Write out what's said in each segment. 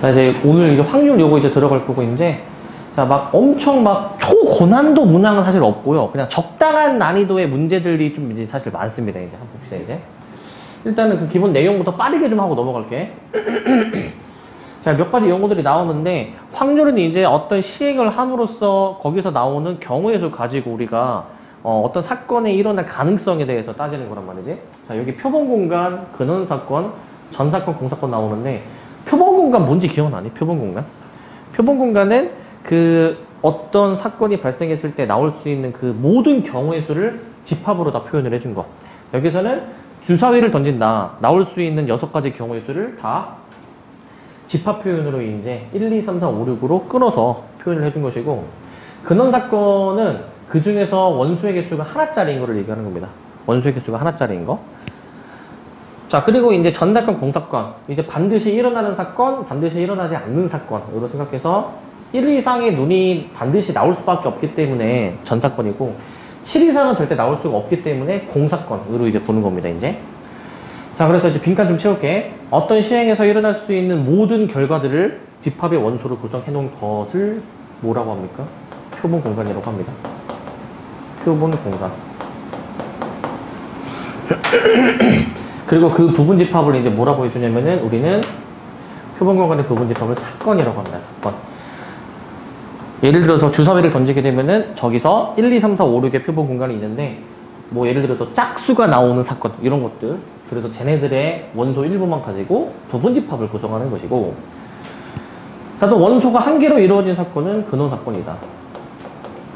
자, 이제 오늘 이제 확률 요거 이제 들어갈 거고, 이제. 자, 막 엄청 막 초고난도 문항은 사실 없고요. 그냥 적당한 난이도의 문제들이 좀 이제 사실 많습니다. 이제 한번 봅시다, 이제. 일단은 그 기본 내용부터 빠르게 좀 하고 넘어갈게. 자, 몇 가지 용어들이 나오는데, 확률은 이제 어떤 시행을 함으로써 거기서 나오는 경우의 수 가지고 우리가 어떤 사건이 일어날 가능성에 대해서 따지는 거란 말이지. 자, 여기 표본공간, 근원사건, 전사건, 공사건 나오는데, 표본공간 뭔지 기억나니? 표본공간? 표본공간은 그 어떤 사건이 발생했을 때 나올 수 있는 그 모든 경우의 수를 집합으로 다 표현을 해준 거. 여기서는 주사위를 던진다. 나올 수 있는 6가지 경우의 수를 다 집합 표현으로 이제 1, 2, 3, 4, 5, 6으로 끊어서 표현을 해준 것이고, 근원사건은 그 중에서 원수의 개수가 하나짜리인 거를 얘기하는 겁니다. 원수의 개수가 하나짜리인 거. 자, 그리고 이제 전사건, 공사건. 이제 반드시 일어나는 사건, 반드시 일어나지 않는 사건으로 생각해서 1 이상의 눈이 반드시 나올 수밖에 없기 때문에 전사건이고, 7 이상은 절대 나올 수가 없기 때문에 공사건으로 이제 보는 겁니다, 이제. 자, 그래서 이제 빈칸 좀 채울게. 어떤 시행에서 일어날 수 있는 모든 결과들을 집합의 원소로 구성해 놓은 것을 뭐라고 합니까? 표본 공간이라고 합니다. 표본 공간. 그리고 그 부분 집합을 이제 뭐라고 해주냐면은 우리는 표본 공간의 부분 집합을 사건이라고 합니다. 사건. 예를 들어서 주사위를 던지게 되면은 저기서 1, 2, 3, 4, 5, 6의 표본 공간이 있는데, 뭐 예를 들어서 짝수가 나오는 사건, 이런 것들. 그래서 쟤네들의 원소 일부만 가지고 부분 집합을 구성하는 것이고, 또 원소가 한 개로 이루어진 사건은 근원 사건이다.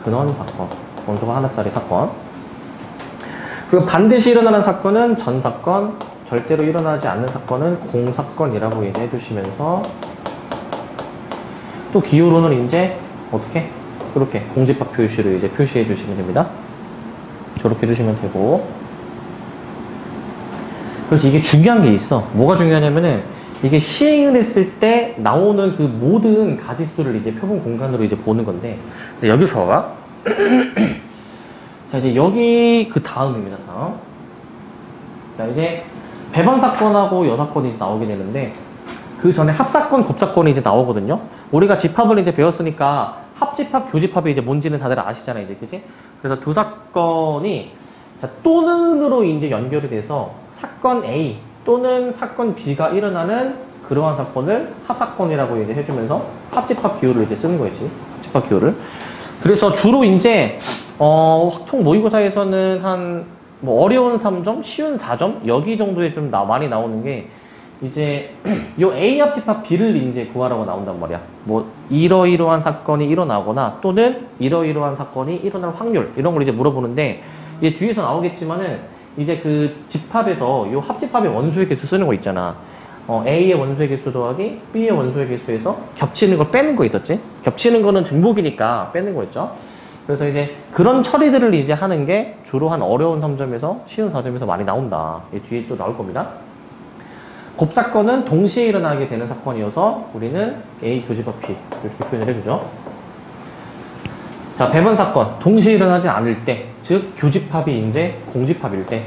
근원 사건. 원소가 하나짜리 사건. 그리고 반드시 일어나는 사건은 전사건, 절대로 일어나지 않는 사건은 공사건이라고 얘기해 주시면서, 또 기호로는 이제 어떻게? 그렇게 공집합 표시를 이제 표시해 주시면 됩니다. 저렇게 해주시면 되고. 그래서 이게 중요한 게 있어. 뭐가 중요하냐면은, 이게 시행을 했을 때 나오는 그 모든 가지수를 이제 표본 공간으로 이제 보는 건데, 여기서 자, 이제 여기 그 다음입니다. 다음. 자, 이제 배반 사건하고 여사건이 이제 나오게 되는데, 그 전에 합사건, 곱사건이 이제 나오거든요. 우리가 집합을 이제 배웠으니까 합집합, 교집합이 이제 뭔지는 다들 아시잖아요, 이제, 그지? 그래서 두 사건이 자, 또는으로 이제 연결이 돼서 사건 A 또는 사건 B가 일어나는 그러한 사건을 합사건이라고 이제 해주면서 합집합 기호를 이제 쓰는 거였지. 합집합 기호를. 그래서 주로 이제 확통 모의고사에서는 한 뭐 어려운 3점, 쉬운 4점 여기 정도에 좀 많이 나오는 게, 이제 요 A 합집합 B를 이제 구하라고 나온단 말이야. 뭐 이러이러한 사건이 일어나거나 또는 이러이러한 사건이 일어날 확률, 이런 걸 이제 물어보는데, 이제 뒤에서 나오겠지만은 이제 그 집합에서 요 합집합의 원소의 개수 쓰는 거 있잖아. A의 원소의 개수 더하기 B의 원소의 개수에서 겹치는 걸 빼는 거 있었지? 겹치는 거는 중복이니까 빼는 거였죠. 그래서 이제 그런 처리들을 이제 하는 게 주로 한 어려운 3점에서 쉬운 4점에서 많이 나온다. 이 뒤에 또 나올 겁니다. 곱사건은 동시에 일어나게 되는 사건이어서 우리는 A 교집합 P 이렇게 표현을 해주죠. 자, 배반 사건. 동시에 일어나지 않을 때, 즉 교집합이 이제 공집합일 때,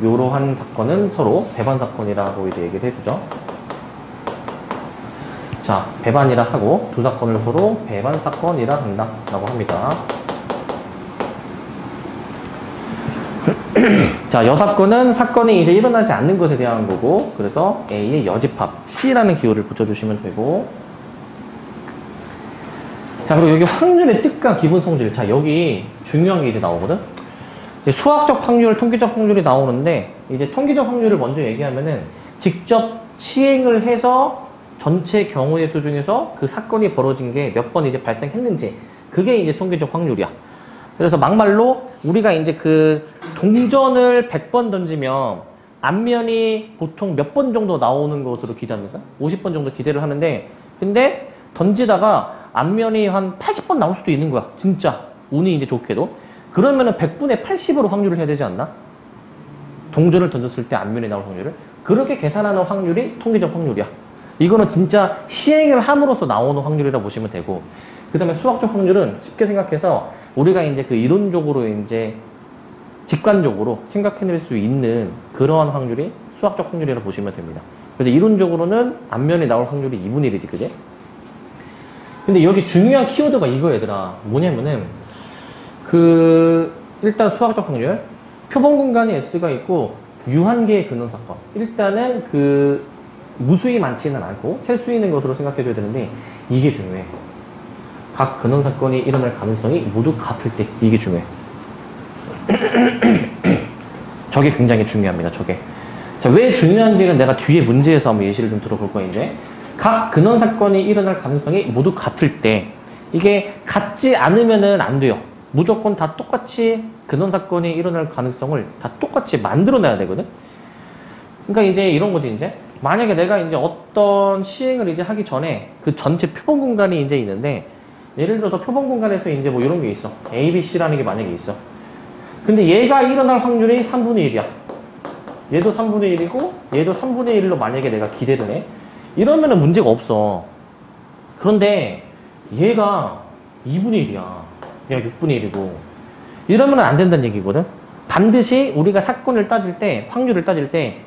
요러한 사건은 서로 배반 사건이라고 이제 얘기를 해주죠. 자, 배반이라 하고 두 사건을 서로 배반 사건이라 한다라고 합니다. 자, 여사건은 사건이 이제 일어나지 않는 것에 대한 거고, 그래서 A의 여집합 C라는 기호를 붙여주시면 되고. 자, 그리고 여기 확률의 뜻과 기본 성질. 자, 여기 중요한 게 이제 나오거든. 수학적 확률, 통계적 확률이 나오는데, 이제 통계적 확률을 먼저 얘기하면은 직접 시행을 해서 전체 경우의 수 중에서 그 사건이 벌어진 게 몇 번 이제 발생했는지, 그게 이제 통계적 확률이야. 그래서 막말로 우리가 이제 그 동전을 100번 던지면 앞면이 보통 몇 번 정도 나오는 것으로 기대합니다. 50번 정도 기대를 하는데, 근데 던지다가 앞면이 한 80번 나올 수도 있는 거야. 진짜 운이 이제 좋게도. 그러면은 100분의 80으로 확률을 해야 되지 않나? 동전을 던졌을 때 앞면에 나올 확률을. 그렇게 계산하는 확률이 통계적 확률이야. 이거는 진짜 시행을 함으로써 나오는 확률이라 보시면 되고, 그 다음에 수학적 확률은 쉽게 생각해서 우리가 이제 그 이론적으로 이제 직관적으로 생각해낼 수 있는 그러한 확률이 수학적 확률이라고 보시면 됩니다. 그래서 이론적으로는 앞면에 나올 확률이 2분의 1이지, 그지? 근데 여기 중요한 키워드가 이거 얘들아. 뭐냐면은, 일단 수학적 확률, 표본 공간에 S가 있고, 유한계의 근원 사건. 일단은 무수히 많지는 않고, 셀 수 있는 것으로 생각해줘야 되는데, 이게 중요해. 각 근원 사건이 일어날 가능성이 모두 같을 때, 이게 중요해. 저게 굉장히 중요합니다, 저게. 자, 왜 중요한지는 내가 뒤에 문제에서 한번 예시를 좀 들어볼 거예요, 이제. 각 근원 사건이 일어날 가능성이 모두 같을 때, 이게 같지 않으면은 안 돼요. 무조건 다 똑같이 근원 사건이 일어날 가능성을 다 똑같이 만들어내야 되거든? 그러니까 이제 이런 거지, 이제. 만약에 내가 이제 어떤 시행을 이제 하기 전에 그 전체 표본 공간이 이제 있는데, 예를 들어서 표본 공간에서 이제 뭐 이런 게 있어. A, B, C라는 게 만약에 있어. 근데 얘가 일어날 확률이 3분의 1이야. 얘도 3분의 1이고, 얘도 3분의 1로 만약에 내가 기대를 해. 이러면은 문제가 없어. 그런데 얘가 2분의 1이야. 얘가 6분의 1이고. 이러면 안 된다는 얘기거든. 반드시 우리가 사건을 따질 때, 확률을 따질 때,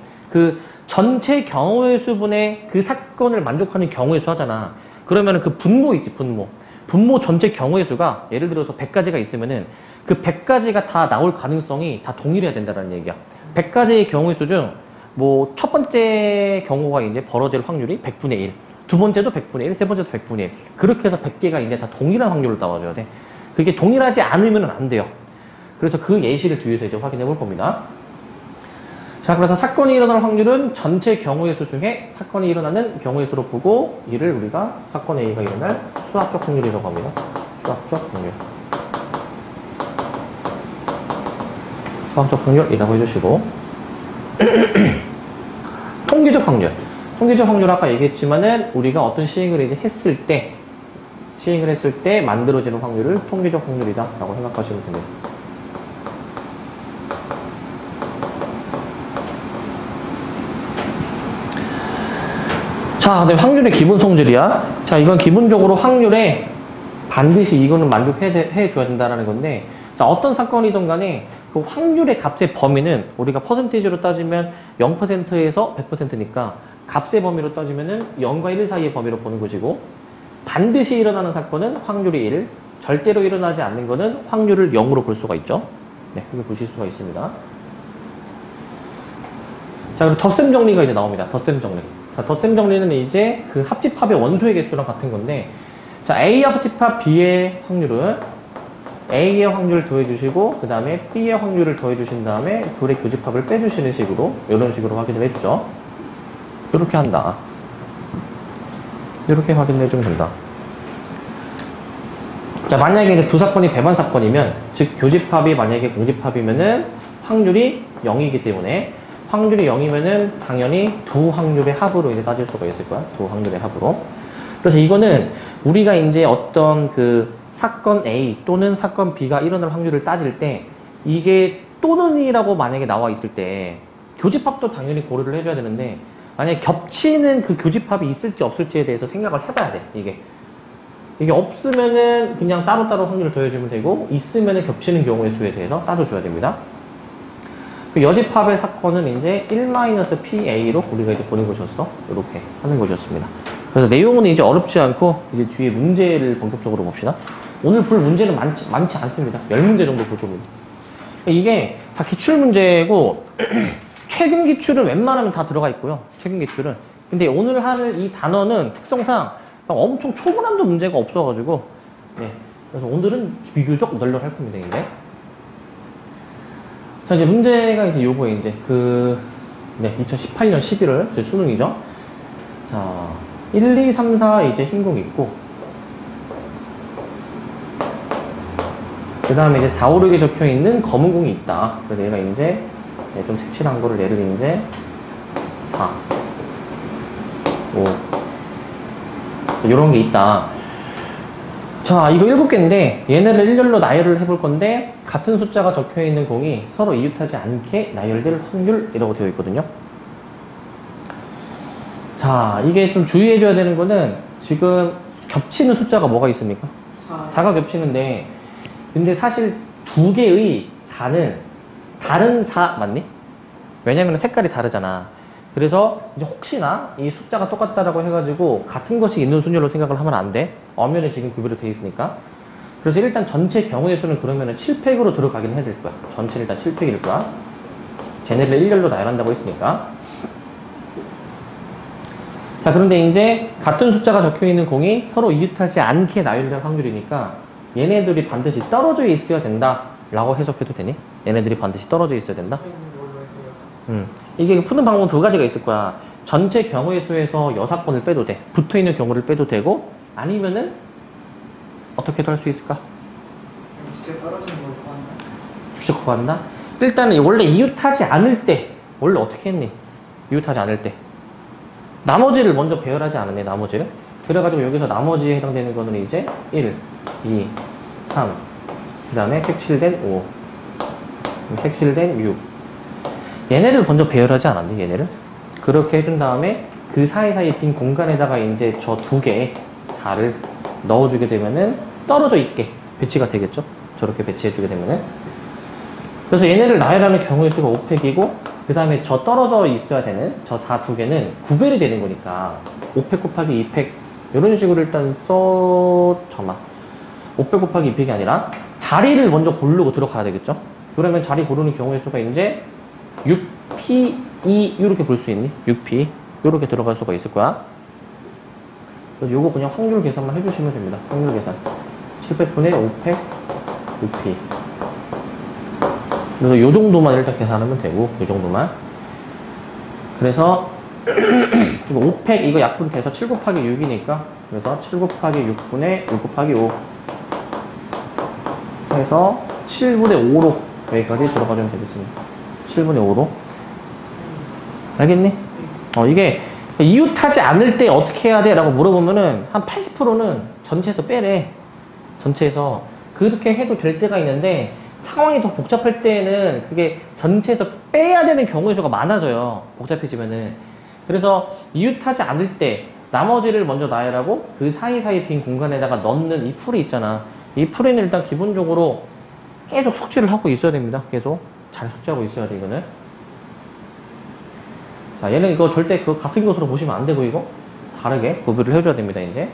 전체 경우의 수분의 그 사건을 만족하는 경우의 수 하잖아. 그러면은 그 분모 있지, 분모. 분모 전체 경우의 수가 예를 들어서 100가지가 있으면은 그 100가지가 다 나올 가능성이 다 동일해야 된다는 얘기야. 100가지의 경우의 수 중 뭐 첫 번째 경우가 이제 벌어질 확률이 100분의 1, 두 번째도 100분의 1, 세 번째도 100분의 1. 그렇게 해서 100개가 이제 다 동일한 확률을 따와줘야 돼. 그게 동일하지 않으면 안 돼요. 그래서 그 예시를 뒤에서 이제 확인해 볼 겁니다. 자, 그래서 사건이 일어날 확률은 전체 경우의 수 중에 사건이 일어나는 경우의 수로 보고, 이를 우리가 사건 A가 일어날 수학적 확률이라고 합니다. 수학적 확률. 수학적 확률이라고 해주시고, 통계적 확률. 통계적 확률 아까 얘기했지만은 우리가 어떤 시행을 이제 했을 때 만들어지는 확률을 통계적 확률이다 라고 생각하시면 됩니다. 자, 근데 확률의 기본 성질이야. 자, 이건 기본적으로 확률에 반드시 이거는 만족해줘야 된다는 건데, 자, 어떤 사건이든 간에 그 확률의 값의 범위는 우리가 퍼센테이지로 따지면 0%에서 100%니까 값의 범위로 따지면은 0과 1 사이의 범위로 보는 것이고, 반드시 일어나는 사건은 확률이 1, 절대로 일어나지 않는 거는 확률을 0으로 볼 수가 있죠. 네, 그렇게 보실 수가 있습니다. 자, 그리고 덧셈 정리가 이제 나옵니다. 덧셈 정리. 자, 덧셈 정리는 이제 그 합집합의 원소의 개수랑 같은 건데, 자, A 합집합 B의 확률은 A의 확률을 더해주시고, 그 다음에 B의 확률을 더해주신 다음에 둘의 교집합을 빼주시는 식으로, 이런 식으로 확인을 해주죠. 이렇게 한다. 이렇게 확인을 해주면 된다. 자, 만약에 이제 두 사건이 배반 사건이면, 즉, 교집합이 만약에 공집합이면은 확률이 0이기 때문에, 확률이 0이면은 당연히 두 확률의 합으로 이제 따질 수가 있을 거야. 두 확률의 합으로. 그래서 이거는 우리가 이제 어떤 사건 A 또는 사건 B가 일어날 확률을 따질 때, 이게 또는이라고 만약에 나와 있을 때 교집합도 당연히 고려를 해줘야 되는데, 만약에 겹치는 그 교집합이 있을지 없을지에 대해서 생각을 해봐야 돼. 이게 없으면은 그냥 따로따로 확률을 더해주면 되고, 있으면은 겹치는 경우의 수에 대해서 따져줘야 됩니다. 여집합의 사건은 이제 1-PA로 우리가 이제 보는 것이었어. 이렇게 하는 것이었습니다. 그래서 내용은 이제 어렵지 않고, 이제 뒤에 문제를 본격적으로 봅시다. 오늘 볼 문제는 많지 않습니다. 10문제 정도 볼 겁니다. 이게 다 기출문제고, 최근 기출은 웬만하면 다 들어가 있고요. 최근 기출은. 근데 오늘 할 이 단어는 특성상 엄청 초고난도 문제가 없어가지고, 네. 그래서 오늘은 비교적 널널할 겁니다, 이제. 자, 이제 문제가 이제 요거에 이제 2018년 11월 수능이죠. 자, 1, 2, 3, 4 이제 흰공 있고, 그 다음에 이제 4, 5, 6에 적혀 있는 검은 공이 있다. 그래서 얘가 이제 좀 색칠한 거를 얘를 이제 4, 5, 이런 게 있다. 자, 이거 7개인데 얘네를 일렬로 나열을 해볼 건데, 같은 숫자가 적혀 있는 공이 서로 이웃하지 않게 나열될 확률이라고 되어 있거든요. 자, 이게 좀 주의해줘야 되는 거는, 지금 겹치는 숫자가 뭐가 있습니까? 4가 겹치는데, 근데 사실 두 개의 4는 다른 4 맞니? 왜냐면 색깔이 다르잖아. 그래서 이제 혹시나 이 숫자가 똑같다라고 해가지고 같은 것이 있는 순열로 생각을 하면 안 돼. 엄연히 지금 구별이 돼 있으니까. 그래서 일단 전체 경우의 수는 그러면은 7팩으로 들어가긴 해야 될 거야. 전체는 일단 7팩일 거야. 쟤네를 일렬로 나열한다고 했으니까. 자, 그런데 이제 같은 숫자가 적혀 있는 공이 서로 이웃하지 않게 나열될 확률이니까 얘네들이 반드시 떨어져 있어야 된다 라고 해석해도 되니? 얘네들이 반드시 떨어져 있어야 된다? 이게 푸는 방법은 두 가지가 있을 거야. 전체 경우의 수에서 여사건을 빼도 돼. 붙어있는 경우를 빼도 되고, 아니면은 어떻게도 할 수 있을까? 직접 떨어지는 걸 구한다? 직접 구한다? 일단은 원래 이웃하지 않을 때 원래 어떻게 했니? 이웃하지 않을 때 나머지를 먼저 배열하지 않았네. 나머지를. 그래가지고 여기서 나머지에 해당되는 거는 이제 1, 2, 3, 그 다음에 색칠된 5, 색칠된 6. 얘네를 먼저 배열하지 않았니? 얘네를. 그렇게 해준 다음에 그 사이사이 빈 공간에다가 이제 저 두 개의 4를 넣어주게 되면은 떨어져 있게 배치가 되겠죠? 저렇게 배치해주게 되면은. 그래서 얘네를 나열하는 경우의 수가 5팩이고, 그 다음에 저 떨어져 있어야 되는 저 4 두 개는 구별이 되는 거니까 5팩 곱하기 2팩 이런 식으로 일단 잠깐만 5팩 곱하기 2팩이 아니라 자리를 먼저 고르고 들어가야 되겠죠? 그러면 자리 고르는 경우의 수가 이제 6P2 이렇게 볼 수 있니? 6P 이렇게 들어갈 수가 있을 거야. 그래서 요거 그냥 확률 계산만 해주시면 됩니다. 확률 계산 700분의 5팩 6P. 그래서 요 정도만 일단 계산하면 되고, 요 정도만. 그래서 이거 5팩 이거 약분돼서 7 곱하기 6이니까 그래서 7 곱하기 6분의 6 곱하기 5 해서 7분의 5로 여기까지 들어가주면 되겠습니다. 7분의 5로. 알겠니? 이게 이웃하지 않을 때 어떻게 해야 돼? 라고 물어보면은 한 80%는 전체에서 빼래. 전체에서. 그렇게 해도 될 때가 있는데 상황이 더 복잡할 때는 그게 전체에서 빼야 되는 경우의 수가 많아져요. 복잡해지면은. 그래서 이웃하지 않을 때 나머지를 먼저 나열하고 그 사이사이 빈 공간에다가 넣는 이 풀이 있잖아. 이 풀에는 일단 기본적으로 계속 숙지를 하고 있어야 됩니다. 계속 잘 숙지하고 있어야 돼. 이거는. 자, 얘는 이거 절대 그 같은 것으로 보시면 안 되고, 이거 다르게 구별을 해줘야 됩니다. 이제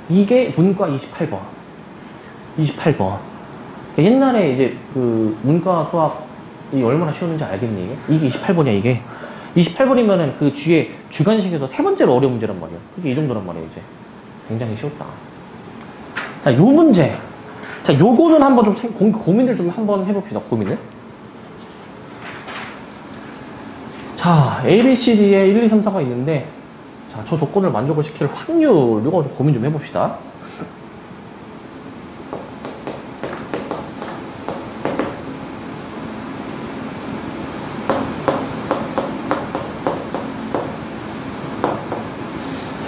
이게 문과 28번 28번 옛날에 이제 그 문과 수학이 얼마나 쉬웠는지 알겠니? 이게 28번이야. 이게 28번이면은 그 뒤에 주관식에서 세 번째로 어려운 문제란 말이야. 그게 이 정도란 말이야. 이제 굉장히 쉬웠다. 자, 요 문제. 자, 요거는 한번 좀 고민을 좀 한번 해봅시다. 고민을. 자, A, B, C, D에 1, 2, 3, 4가 있는데, 자, 저 조건을 만족을 시킬 확률, 이거 좀 고민 좀 해봅시다.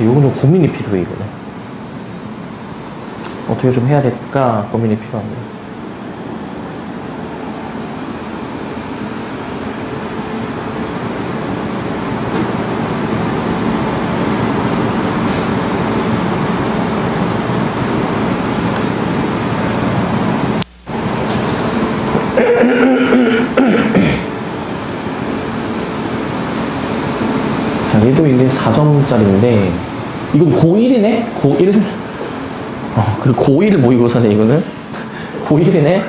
요건 좀 고민이 필요해. 이거는 어떻게 좀 해야 될까 고민이 필요합니다. 자, 얘도 이게 4점짜리인데 이건 고1이네? 고1? 그 고1 모의고사네, 이거는. 고1이네?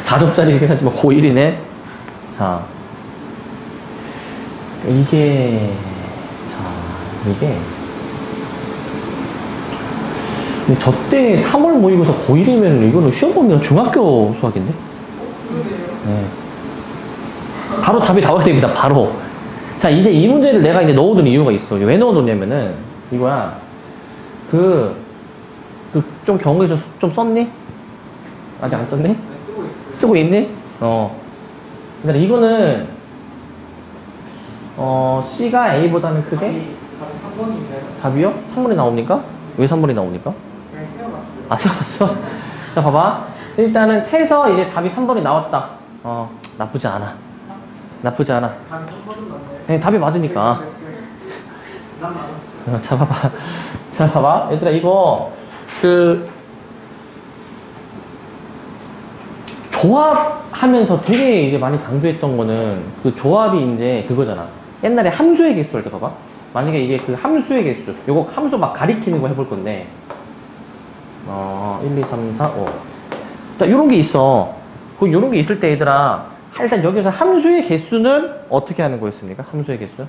자, 4점짜리이긴 하지만 고1이네? 자, 이게, 근데 저때 3월 모의고사 고1이면 이거는 시험 보면 중학교 수학인데? 네. 바로 답이 나와야 됩니다, 바로. 자, 이제 이 문제를 내가 이제 넣어둔 이유가 있어. 왜 넣어뒀냐면은, 이거야. 좀 경우에서 좀 썼니? 아직 안 썼니? 쓰고 있니? 근데 이거는, C가 A보다는 크게? 답이 3번인가요? 답이요? 3번이 나옵니까? 왜 3번이 나옵니까? 그냥 세워봤어요. 아, 세워봤어? 자, 봐봐. 일단은 세서 이제 답이 3번이 나왔다. 나쁘지 않아. 나쁘지 않아. 답이 3번은 맞나요? 네, 답이 맞으니까. 난 맞았어. 자, 봐봐. 자, 봐봐. 얘들아, 이거, 조합하면서 되게 이제 많이 강조했던 거는 그 조합이 이제 그거잖아. 옛날에 함수의 개수 할 때 봐봐. 만약에 이게 그 함수의 개수, 요거 함수 막 가리키는 거 해볼 건데, 1, 2, 3, 4, 5. 자, 요런 게 있어. 그 요런 게 있을 때 얘들아, 일단 여기서 함수의 개수는 어떻게 하는 거였습니까? 함수의 개수.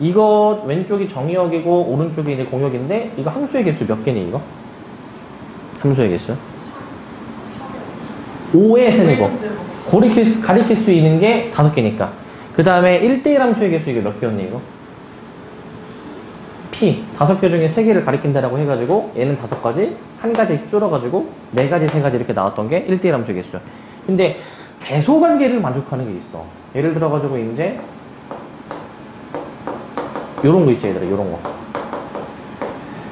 이거 왼쪽이 정의역이고 오른쪽이 이제 공역인데, 이거 함수의 개수 몇 개니 이거? 함수의 개수. 5에 세는 거. 가리킬 수 있는 게 5개니까. 그 다음에 1대1 함수의 개수 이게 몇 개였니 이거? P 5개 중에 3개를 가리킨다라고 해가지고 얘는 5가지, 1가지 줄여가지고 4가지, 3가지 이렇게 나왔던 게 1대1 함수의 개수. 근데 대소관계를 만족하는 게 있어. 예를 들어가지고 이제 요런 거 있지 얘들아, 요런 거.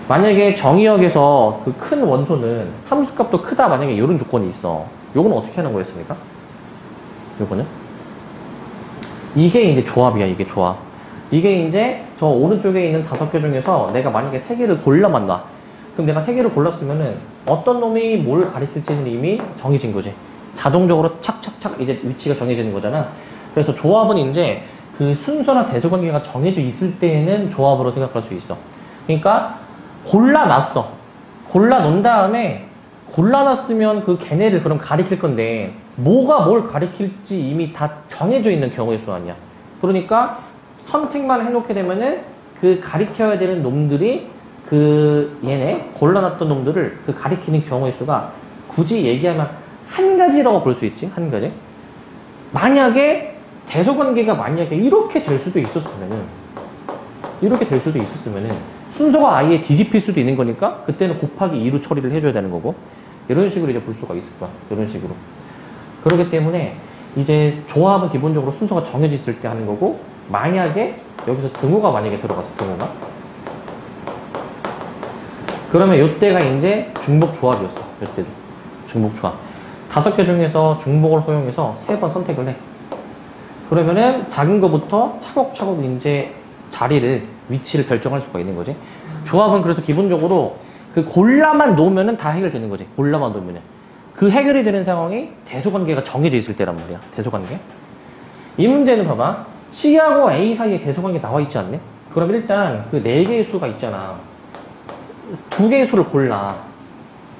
만약에 정의역에서 그 큰 원소는 함수값도 크다, 만약에 이런 조건이 있어. 요거는 어떻게 하는 거였습니까? 요거는? 이게 이제 조합이야, 이게 조합. 이게 이제 저 오른쪽에 있는 5개 중에서 내가 만약에 3개를 골라만 놔. 그럼 내가 3개를 골랐으면은 어떤 놈이 뭘 가리킬지는 이미 정해진 거지. 자동적으로 착착착 이제 위치가 정해지는 거잖아. 그래서 조합은 이제 그 순서나 대소관계가 정해져 있을 때에는 조합으로 생각할 수 있어. 그러니까 골라놨어. 골라놓은 다음에 골라놨으면 그 걔네를 그럼 가리킬 건데 뭐가 뭘 가리킬지 이미 다 정해져 있는 경우의 수 아니야. 그러니까 선택만 해놓게 되면은 그 가리켜야 되는 놈들이 그 얘네 골라놨던 놈들을 그 가리키는 경우의 수가 굳이 얘기하면 한 가지라고 볼 수 있지. 한 가지. 만약에 대소관계가 만약에 이렇게 될 수도 있었으면은 순서가 아예 뒤집힐 수도 있는 거니까 그때는 곱하기 2로 처리를 해줘야 되는 거고 이런 식으로 이제 볼 수가 있을 거야. 이런 식으로. 그렇기 때문에 이제 조합은 기본적으로 순서가 정해져 있을 때 하는 거고 만약에 여기서 등호가 만약에 들어가서 등호가 그러면 이때가 이제 중복 조합이었어. 이때도 중복 조합. 5개 중에서 중복을 허용해서 3번 선택을 해. 그러면은 작은 거부터 차곡차곡 이제 위치를 결정할 수가 있는 거지. 조합은 그래서 기본적으로 그 골라만 놓으면은 다 해결되는 거지. 골라만 놓으면은. 그 해결이 되는 상황이 대소관계가 정해져 있을 때란 말이야. 대소관계. 이 문제는 봐봐. C하고 A 사이에 대소관계 나와 있지 않네? 그럼 일단 그 4개의 수가 있잖아. 2개의 수를 골라.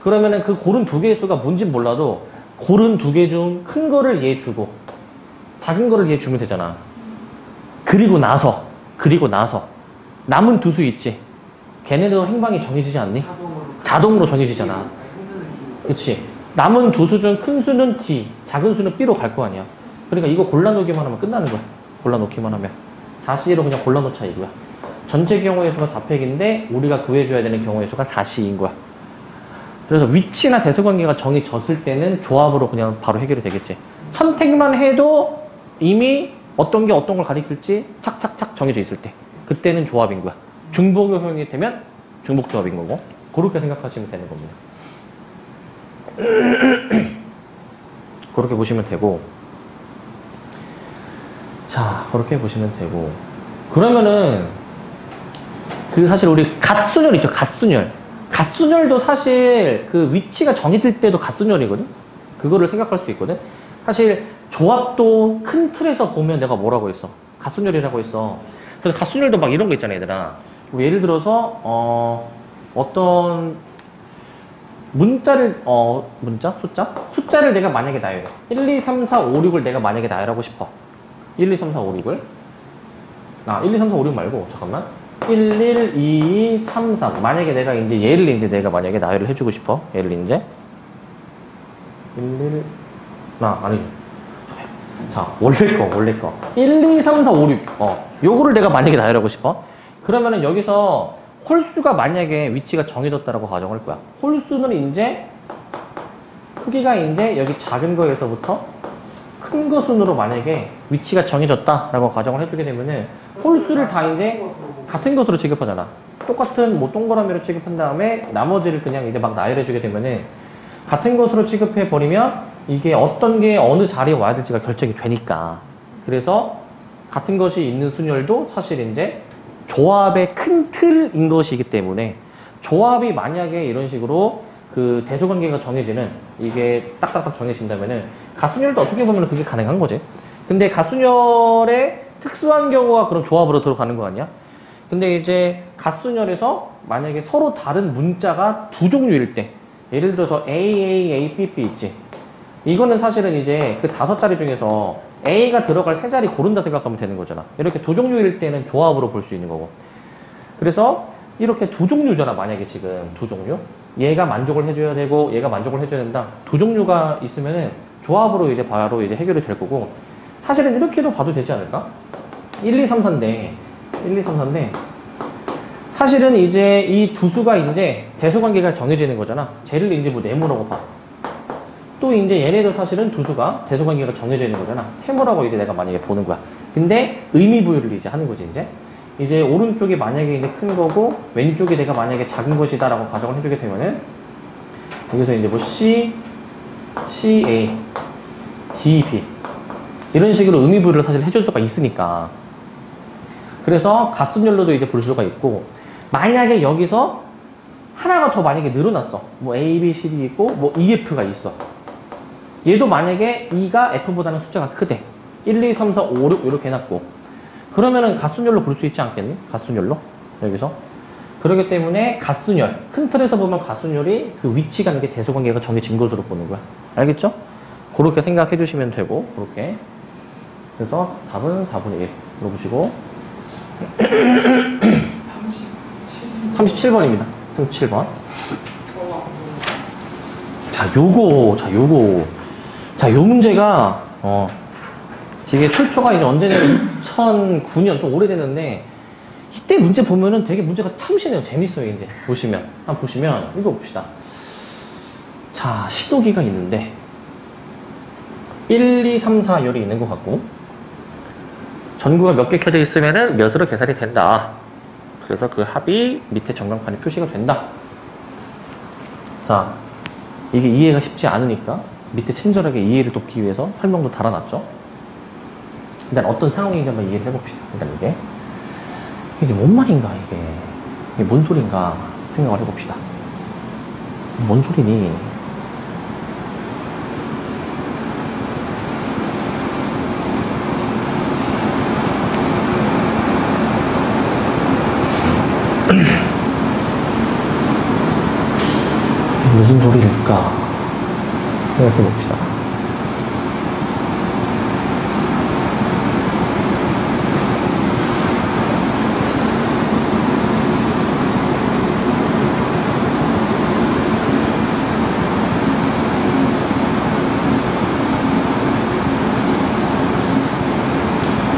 그러면은 그 고른 2개의 수가 뭔진 몰라도 고른 2개 중 큰 거를 얘 주고 작은 거를 얘 주면 되잖아. 그리고 나서 남은 2수 있지. 걔네도 행방이 정해지지 않니? 자동으로 정해지잖아. 그치? 남은 2수 중 큰 수는 D, 작은 수는 B로 갈 거 아니야. 그러니까 이거 골라놓기만 하면 끝나는 거야. 골라놓기만 하면. 4C로 그냥 골라놓자 이거야. 전체 경우의 수가 4팩인데 우리가 구해줘야 되는 경우의 수가 4C인 거야. 그래서 위치나 대소관계가 정해졌을 때는 조합으로 그냥 바로 해결이 되겠지. 선택만 해도 이미 어떤 게 어떤 걸 가리킬지 착착착 정해져 있을 때 그때는 조합인 거야. 중복 효용이 되면 중복 조합인 거고 그렇게 생각하시면 되는 겁니다. 그렇게 보시면 되고 자 그렇게 보시면 되고 그러면은 그 사실 우리 갓순열 있죠. 갓순열도 사실 그 위치가 정해질 때도 갓순열이거든. 그거를 생각할 수 있거든. 사실 조합도 큰 틀에서 보면 내가 뭐라고 했어? 갓순열이라고 했어. 그래서 갓순열도 막 이런 거 있잖아 얘들아. 뭐 예를 들어서 어떤 숫자를 내가 만약에 나열해. 1, 2, 3, 4, 5, 6을 내가 만약에 나열하고 싶어. 1, 2, 3, 4, 5, 6을 1, 2, 3, 4, 5, 6 말고 잠깐만 1, 1, 2, 3, 4 만약에 내가 이제 얘를 이제 내가 만약에 나열을 해주고 싶어. 얘를 이제 1, 1 아니죠. 자, 원래 거. 1, 2, 3, 4, 5, 6. 요거를 내가 만약에 나열하고 싶어. 그러면은 여기서 홀수가 만약에 위치가 정해졌다라고 가정할 거야. 홀수는 이제 크기가 이제 여기 작은 거에서부터 큰 거 순으로 만약에 위치가 정해졌다라고 가정을 해주게 되면은 홀수를 다 이제 같은 것으로 취급하잖아. 똑같은 뭐 동그라미로 취급한 다음에 나머지를 그냥 이제 막 나열해주게 되면은 같은 것으로 취급해버리면 이게 어떤 게 어느 자리에 와야 될지가 결정이 되니까. 그래서 같은 것이 있는 순열도 사실 이제 조합의 큰 틀인 것이기 때문에 조합이 만약에 이런 식으로 그 대소관계가 정해지는 이게 딱딱딱 정해진다면은 가순열도 어떻게 보면 그게 가능한 거지. 근데 가순열의 특수한 경우가 그럼 조합으로 들어가는 거 아니야? 근데 이제 가순열에서 만약에 서로 다른 문자가 두 종류일 때, 예를 들어서 AAAPP 있지. 이거는 사실은 이제 그 5자리 중에서 A가 들어갈 3자리 고른다 생각하면 되는 거잖아. 이렇게 두 종류일 때는 조합으로 볼 수 있는 거고. 그래서 이렇게 두 종류잖아, 만약에 지금 두 종류. 얘가 만족을 해줘야 되고 얘가 만족을 해줘야 된다. 두 종류가 있으면은 조합으로 이제 바로 이제 해결이 될 거고. 사실은 이렇게도 봐도 되지 않을까? 1, 2, 3, 4인데 사실은 이제 이 두 수가 이제 대소관계가 정해지는 거잖아. 쟤를 이제 뭐 네모라고 봐. 또 이제 얘네도 사실은 두 수가 대소관계가 정해져 있는 거잖아. 세모라고 이제 내가 만약에 보는 거야. 근데 의미 부여를 이제 하는 거지, 이제 오른쪽이 만약에 이제 큰 거고 왼쪽이 내가 만약에 작은 것이다라고 가정을 해주게 되면은 여기서 이제 뭐 C, CA, DB 이런 식으로 의미 부여를 사실 해줄 수가 있으니까. 그래서 가순열로도 이제 볼 수가 있고, 만약에 여기서 하나가 더 만약에 늘어났어. 뭐 A, B, C, D 있고 뭐 EF가 있어. 얘도 만약에 E가 F보다는 숫자가 크대. 1, 2, 3, 4, 5, 6 이렇게 해놨고, 그러면은 가순열로 볼 수 있지 않겠니? 가순열로? 여기서. 그렇기 때문에 가순열, 큰 틀에서 보면 가순열이 그 위치가 이게 대소관계가 정해진 것으로 보는 거야. 알겠죠? 그렇게 생각해 주시면 되고, 그렇게. 그래서 답은 4분의 1 물어보시고 37번입니다. 37번. 요 문제가, 이게 출처가 이제 언제냐면 2009년, 좀 오래됐는데, 이때 문제 보면은 되게 문제가 참신해요. 재밌어요, 이제. 한번 보시면, 이거 봅시다. 자, 시도기가 있는데, 1, 2, 3, 4 열이 있는 것 같고, 전구가 몇 개 켜져 있으면은 몇으로 계산이 된다. 그래서 그 합이 밑에 전광판에 표시가 된다. 자, 이게 이해가 쉽지 않으니까 밑에 친절하게 이해를 돕기 위해서 설명도 달아놨죠. 일단 어떤 상황인지 한번 이해를 해봅시다. 일단 이게 뭔 말인가, 이게 뭔 소린가 생각을 해봅시다. 뭔 소리니? 무슨 소리일까 생각해봅시다.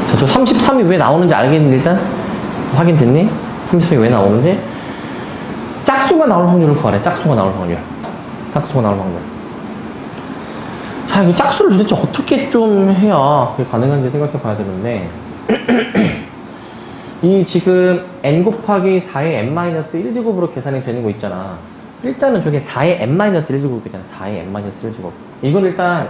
자, 저 33이 왜 나오는지 알겠는데, 일단 확인됐니? 33이 왜 나오는지. 짝수가 나올 확률을 구하래. 짝수가 나올 확률. 자, 이 짝수를 도대체 어떻게 좀 해야 그게 가능한지 생각해 봐야 되는데, 이 지금 n 곱하기 4의 n-1제곱으로 계산이 되는 거 있잖아. 일단은 저게 4의 n-1제곱이잖아. 4의 n-1제곱. 이건 일단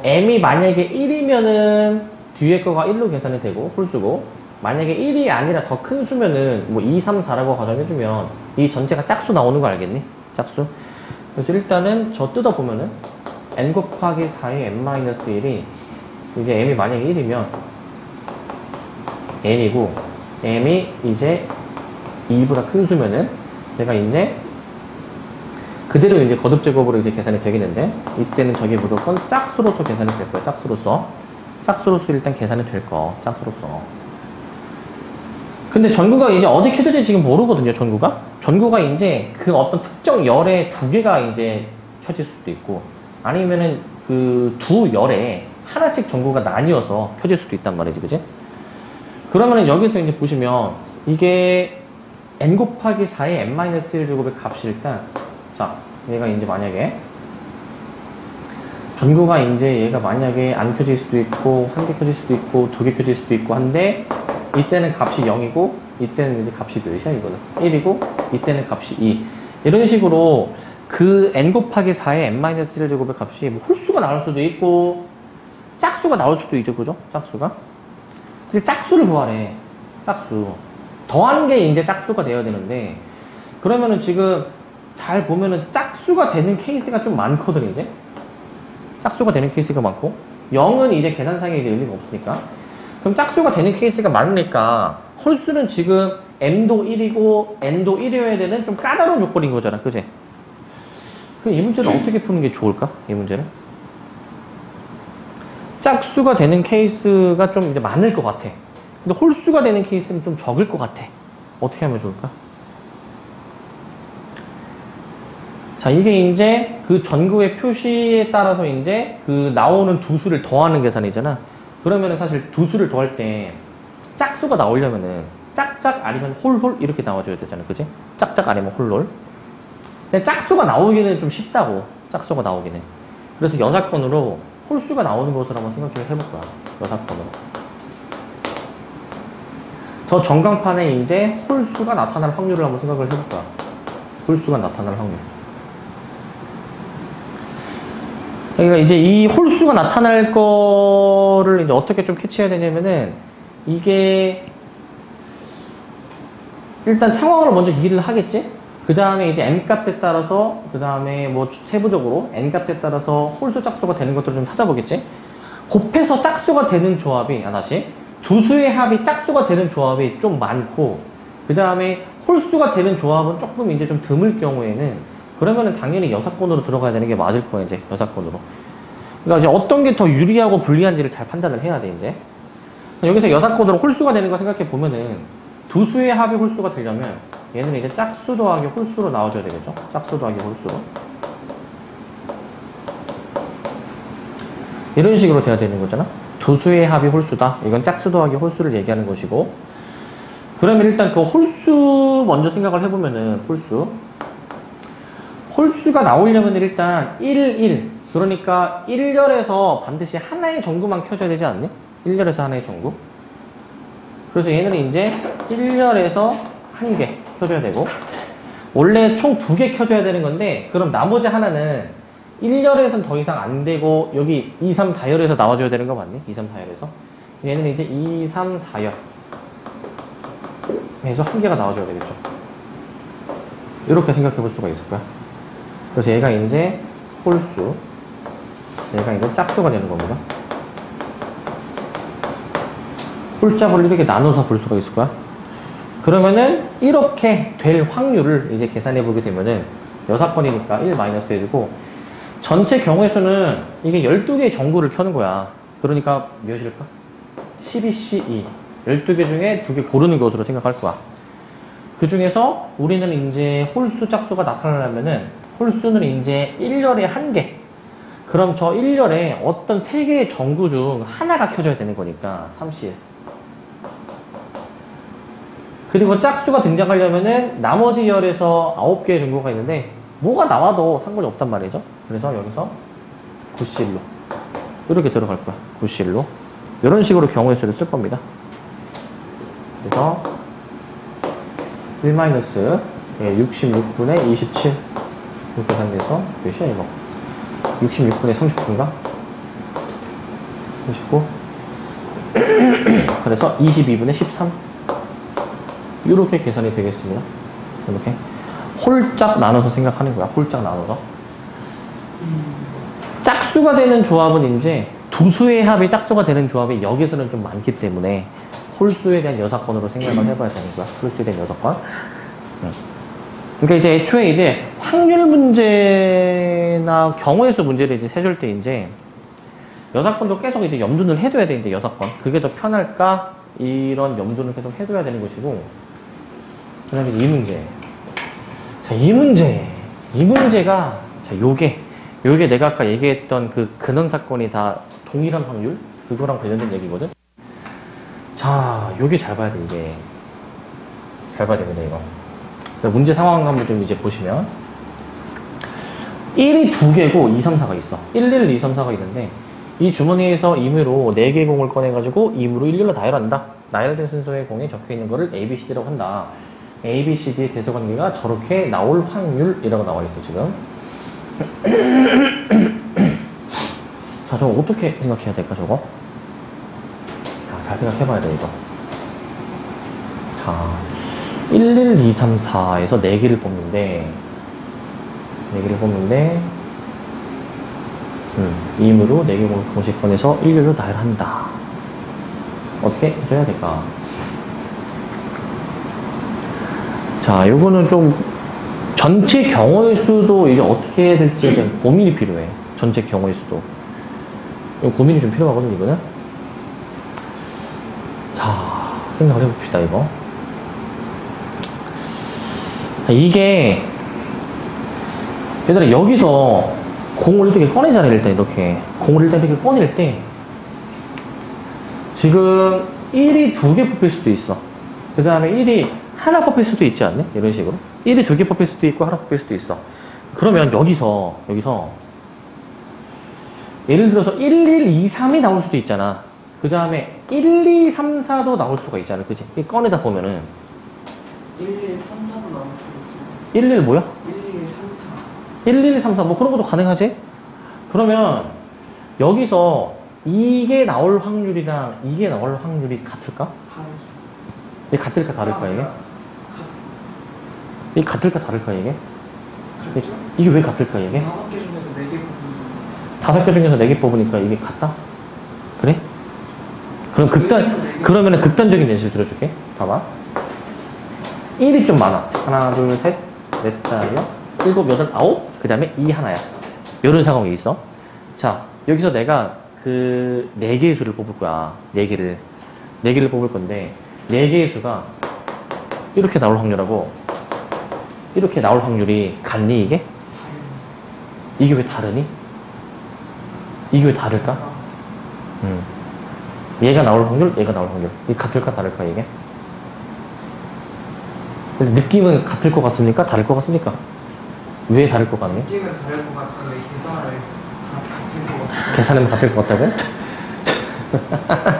m이 만약에 1이면은 뒤에 거가 1로 계산이 되고 홀수고, 만약에 1이 아니라 더 큰 수면은 뭐 2, 3, 4라고 가정해주면 이 전체가 짝수 나오는 거 알겠니? 짝수. 그래서 일단은 저 뜯어보면은 n 곱하기 4의 n-1이 이제 m이 만약에 1이면 n이고, m이 이제 2보다 큰 수면은 내가 이제 그대로 이제 거듭제곱으로 이제 계산이 되겠는데, 이때는 저게 무조건 짝수로서 계산이 될 거야. 짝수로서 일단 계산이 될 거. 짝수로서. 근데 전구가 이제 어디 켜질지 지금 모르거든요, 전구가 이제 그 어떤 특정 열에 두 개가 이제 켜질 수도 있고, 아니면은 그 두 열에 하나씩 전구가 나뉘어서 켜질 수도 있단 말이지, 그지? 그러면은 여기서 이제 보시면 이게 n 곱하기 4의 n-1제곱의 값이 일단, 자, 얘가 이제 만약에 전구가 이제 얘가 만약에 안 켜질 수도 있고, 한 개 켜질 수도 있고, 두 개 켜질 수도 있고 한데, 이때는 값이 0이고, 이때는 이제 값이 몇이야, 이거는? 1이고, 이때는 값이 2. 이런 식으로 그 n 곱하기 4의 n-1제곱의 값이 뭐 홀수가 나올 수도 있고, 짝수가 나올 수도 있죠, 그죠? 짝수가. 근데 짝수를 구하래. 짝수. 더한 게 이제 짝수가 되어야 되는데, 그러면은 지금 잘 보면은 짝수가 되는 케이스가 좀 많거든, 이제. 짝수가 되는 케이스가 많고. 0은 이제 계산상에 이제 의미가 없으니까. 그럼 짝수가 되는 케이스가 많으니까 홀수는 지금 m도 1이고 n도 1이어야 되는 좀 까다로운 요건인 거잖아, 그지? 그럼 이 문제는 어떻게 푸는 게 좋을까? 이 문제는? 짝수가 되는 케이스가 좀 이제 많을 것 같아. 근데 홀수가 되는 케이스는 좀 적을 것 같아. 어떻게 하면 좋을까? 자, 이게 이제 그 전구의 표시에 따라서 이제 그 나오는 두 수를 더하는 계산이잖아. 그러면은 사실 두 수를 더할 때 짝수가 나오려면은 짝짝 아니면 홀홀 이렇게 나와줘야 되잖아. 그지? 짝짝 아니면 홀홀. 근데 짝수가 나오기는 좀 쉽다고. 짝수가 나오기는. 그래서 여사건으로 홀수가 나오는 것을 한번 생각해 볼 거야. 여사건으로. 저 전광판에 이제 홀수가 나타날 확률을 한번 생각을 해볼 거야. 홀수가 나타날 확률. 그러니까 이제 이 홀수가 나타날 거를 이제 어떻게 좀 캐치해야 되냐면은 이게 일단 상황을 먼저 이해를 하겠지? 그 다음에 이제 n값에 따라서 그 다음에 뭐 세부적으로 n값에 따라서 홀수 짝수가 되는 것들을 좀 찾아보겠지? 곱해서 짝수가 되는 조합이 다시 두 수의 합이 짝수가 되는 조합이 좀 많고 그 다음에 홀수가 되는 조합은 조금 이제 좀 드물 경우에는 그러면은 당연히 여사건으로 들어가야 되는 게 맞을 거야, 이제 여사건으로. 그러니까 이제 어떤 게 더 유리하고 불리한지를 잘 판단을 해야 돼, 이제. 여기서 여사건으로 홀수가 되는 거 생각해 보면은 두 수의 합이 홀수가 되려면 얘는 이제 짝수 더하기 홀수로 나와줘야 되겠죠? 짝수 더하기 홀수로. 이런 식으로 돼야 되는 거잖아? 두 수의 합이 홀수다. 이건 짝수 더하기 홀수를 얘기하는 것이고. 그러면 일단 그 홀수 먼저 생각을 해보면은 홀수. 홀수가 나오려면 일단 1, 1. 그러니까 1열에서 반드시 하나의 전구만 켜줘야 되지 않니? 1열에서 하나의 전구. 그래서 얘는 이제 1열에서 한 개 켜줘야 되고 원래 총 2개 켜줘야 되는 건데 그럼 나머지 하나는 1열에서는 더 이상 안 되고 여기 2, 3, 4열에서 나와줘야 되는 거 맞니? 2, 3, 4열에서 얘는 이제 2, 3, 4열 해서 한 개가 나와줘야 되겠죠. 이렇게 생각해 볼 수가 있을 거야. 그래서 얘가 이제 홀수, 얘가 이제 짝수가 되는 겁니다. 홀짝을 이렇게 나눠서 볼 수가 있을 거야. 그러면은 이렇게 될 확률을 이제 계산해 보게 되면은 여사건이니까 1 마이너스 해주고 전체 경우의 수는 이게 12개의 전구를 켜는 거야. 그러니까 몇일까? 12C2 12개 중에 2개 고르는 것으로 생각할 거야. 그 중에서 우리는 이제 홀수 짝수가 나타나려면은 홀수는 이제 1열에 1개. 그럼 저 1열에 어떤 3개의 전구 중 하나가 켜져야 되는 거니까 3C1. 그리고 짝수가 등장하려면은 나머지 열에서 9개의 전구가 있는데 뭐가 나와도 상관이 없단 말이죠. 그래서 여기서 9C1로 이렇게 들어갈 거야. 9C1로 이런 식으로 경우의 수를 쓸 겁니다. 그래서 1-66분의 27 이렇게 계산돼서 몇이야 이거? 66분의 39인가? 39 그래서 22분의 13 이렇게 계산이 되겠습니다. 이렇게 홀짝 나눠서 생각하는 거야. 홀짝 나눠서 짝수가 되는 조합은 이제 두 수의 합이 짝수가 되는 조합이 여기서는 좀 많기 때문에 홀수에 대한 여사건으로 생각을 해봐야 되는 거야. 홀수에 대한 여사건. 그러니까 이제 애초에 이제 확률 문제나 경우의 수 문제를 이제 세줄 때 이제 여사건도 계속 이제 염두를 해둬야 돼. 이제 여사건. 그게 더 편할까? 이런 염두는 계속 해둬야 되는 것이고. 그 다음에 이 문제. 자, 이 문제가, 자, 요게 내가 아까 얘기했던 그 근원 사건이 다 동일한 확률? 그거랑 관련된 얘기거든? 자, 요게 잘 봐야 돼, 이게. 잘 봐야 됩니다, 이거. 문제 상황 한번 좀 이제 보시면 1이 2개고 2, 3, 4가 있어. 1, 1, 2, 3, 4가 있는데 이 주머니에서 임의로 4개의 공을 꺼내가지고 임으로 일렬로 나열한다. 나열된 순서의 공에 적혀있는 거를 A, B, C, D라고 한다. A, B, C, D의 대소관계가 저렇게 나올 확률이라고 나와 있어, 지금. 자, 저거 어떻게 생각해야 될까, 저거? 자, 잘 생각해봐야 돼, 이거. 자, 1, 1, 2, 3, 4에서 4개를 뽑는데 4개를 뽑는데 2임으로 4개 공식권에서 1률로 나열한다. 어떻게 해줘야 될까? 자, 요거는 좀 전체 경우의 수도 이제 어떻게 해야 될지에 대한 고민이 필요해. 전체 경우의 수도. 이 고민이 좀 필요하거든요, 이거는. 자, 생각을 해봅시다, 이거. 자, 이게, 얘들아, 여기서 공을 이렇게 꺼내잖아, 일단 이렇게. 공을 일단 이렇게 꺼낼 때, 지금 1이 2개 뽑힐 수도 있어. 그 다음에 1이 하나 뽑힐 수도 있지 않네? 이런 식으로. 1이 2개 뽑힐 수도 있고, 하나 뽑힐 수도 있어. 그러면 여기서, 예를 들어서 1, 1, 2, 3이 나올 수도 있잖아. 그 다음에 1, 2, 3, 4도 나올 수가 있잖아. 그치? 꺼내다 보면은. 1, 2, 3, 4도 나올 수 있죠. 1, 1 뭐야? 1, 2, 3, 4. 1, 2, 3, 4. 뭐 그런 것도 가능하지? 그러면 여기서 이게 나올 확률이랑 이게 나올 확률이 같을까? 다르죠. 이게 같을까 다를까 이게? 이게 같을까 다를까 이게? 그렇죠? 이게 왜 같을까 이게? 5개 중에서 4개 뽑는 5개 중에서 4개 뽑으니까 이게 같다? 그래? 그러면은 극단적인 예시를 들어줄게. 봐봐. 1이 좀 많아. 하나, 둘, 셋, 넷, 다, 일곱, 여덟, 아홉. 그 다음에 2 하나야. 이런 상황이 있어. 자, 여기서 내가 그 4개의 수를 뽑을 거야. 4개를 뽑을 건데, 4개의 수가 이렇게 나올 확률하고, 이렇게 나올 확률이 같니, 이게? 이게 왜 다르니? 이게 왜 다를까? 얘가 나올 확률, 얘가 나올 확률. 이게 같을까, 다를까, 이게? 느낌은 같을 것 같습니까? 다를 것 같습니까? 왜 다를 것 같니? 느낌은 다를 것 같은데 계산을 같을 것 같아요. 계산하면 같을 것 같다고?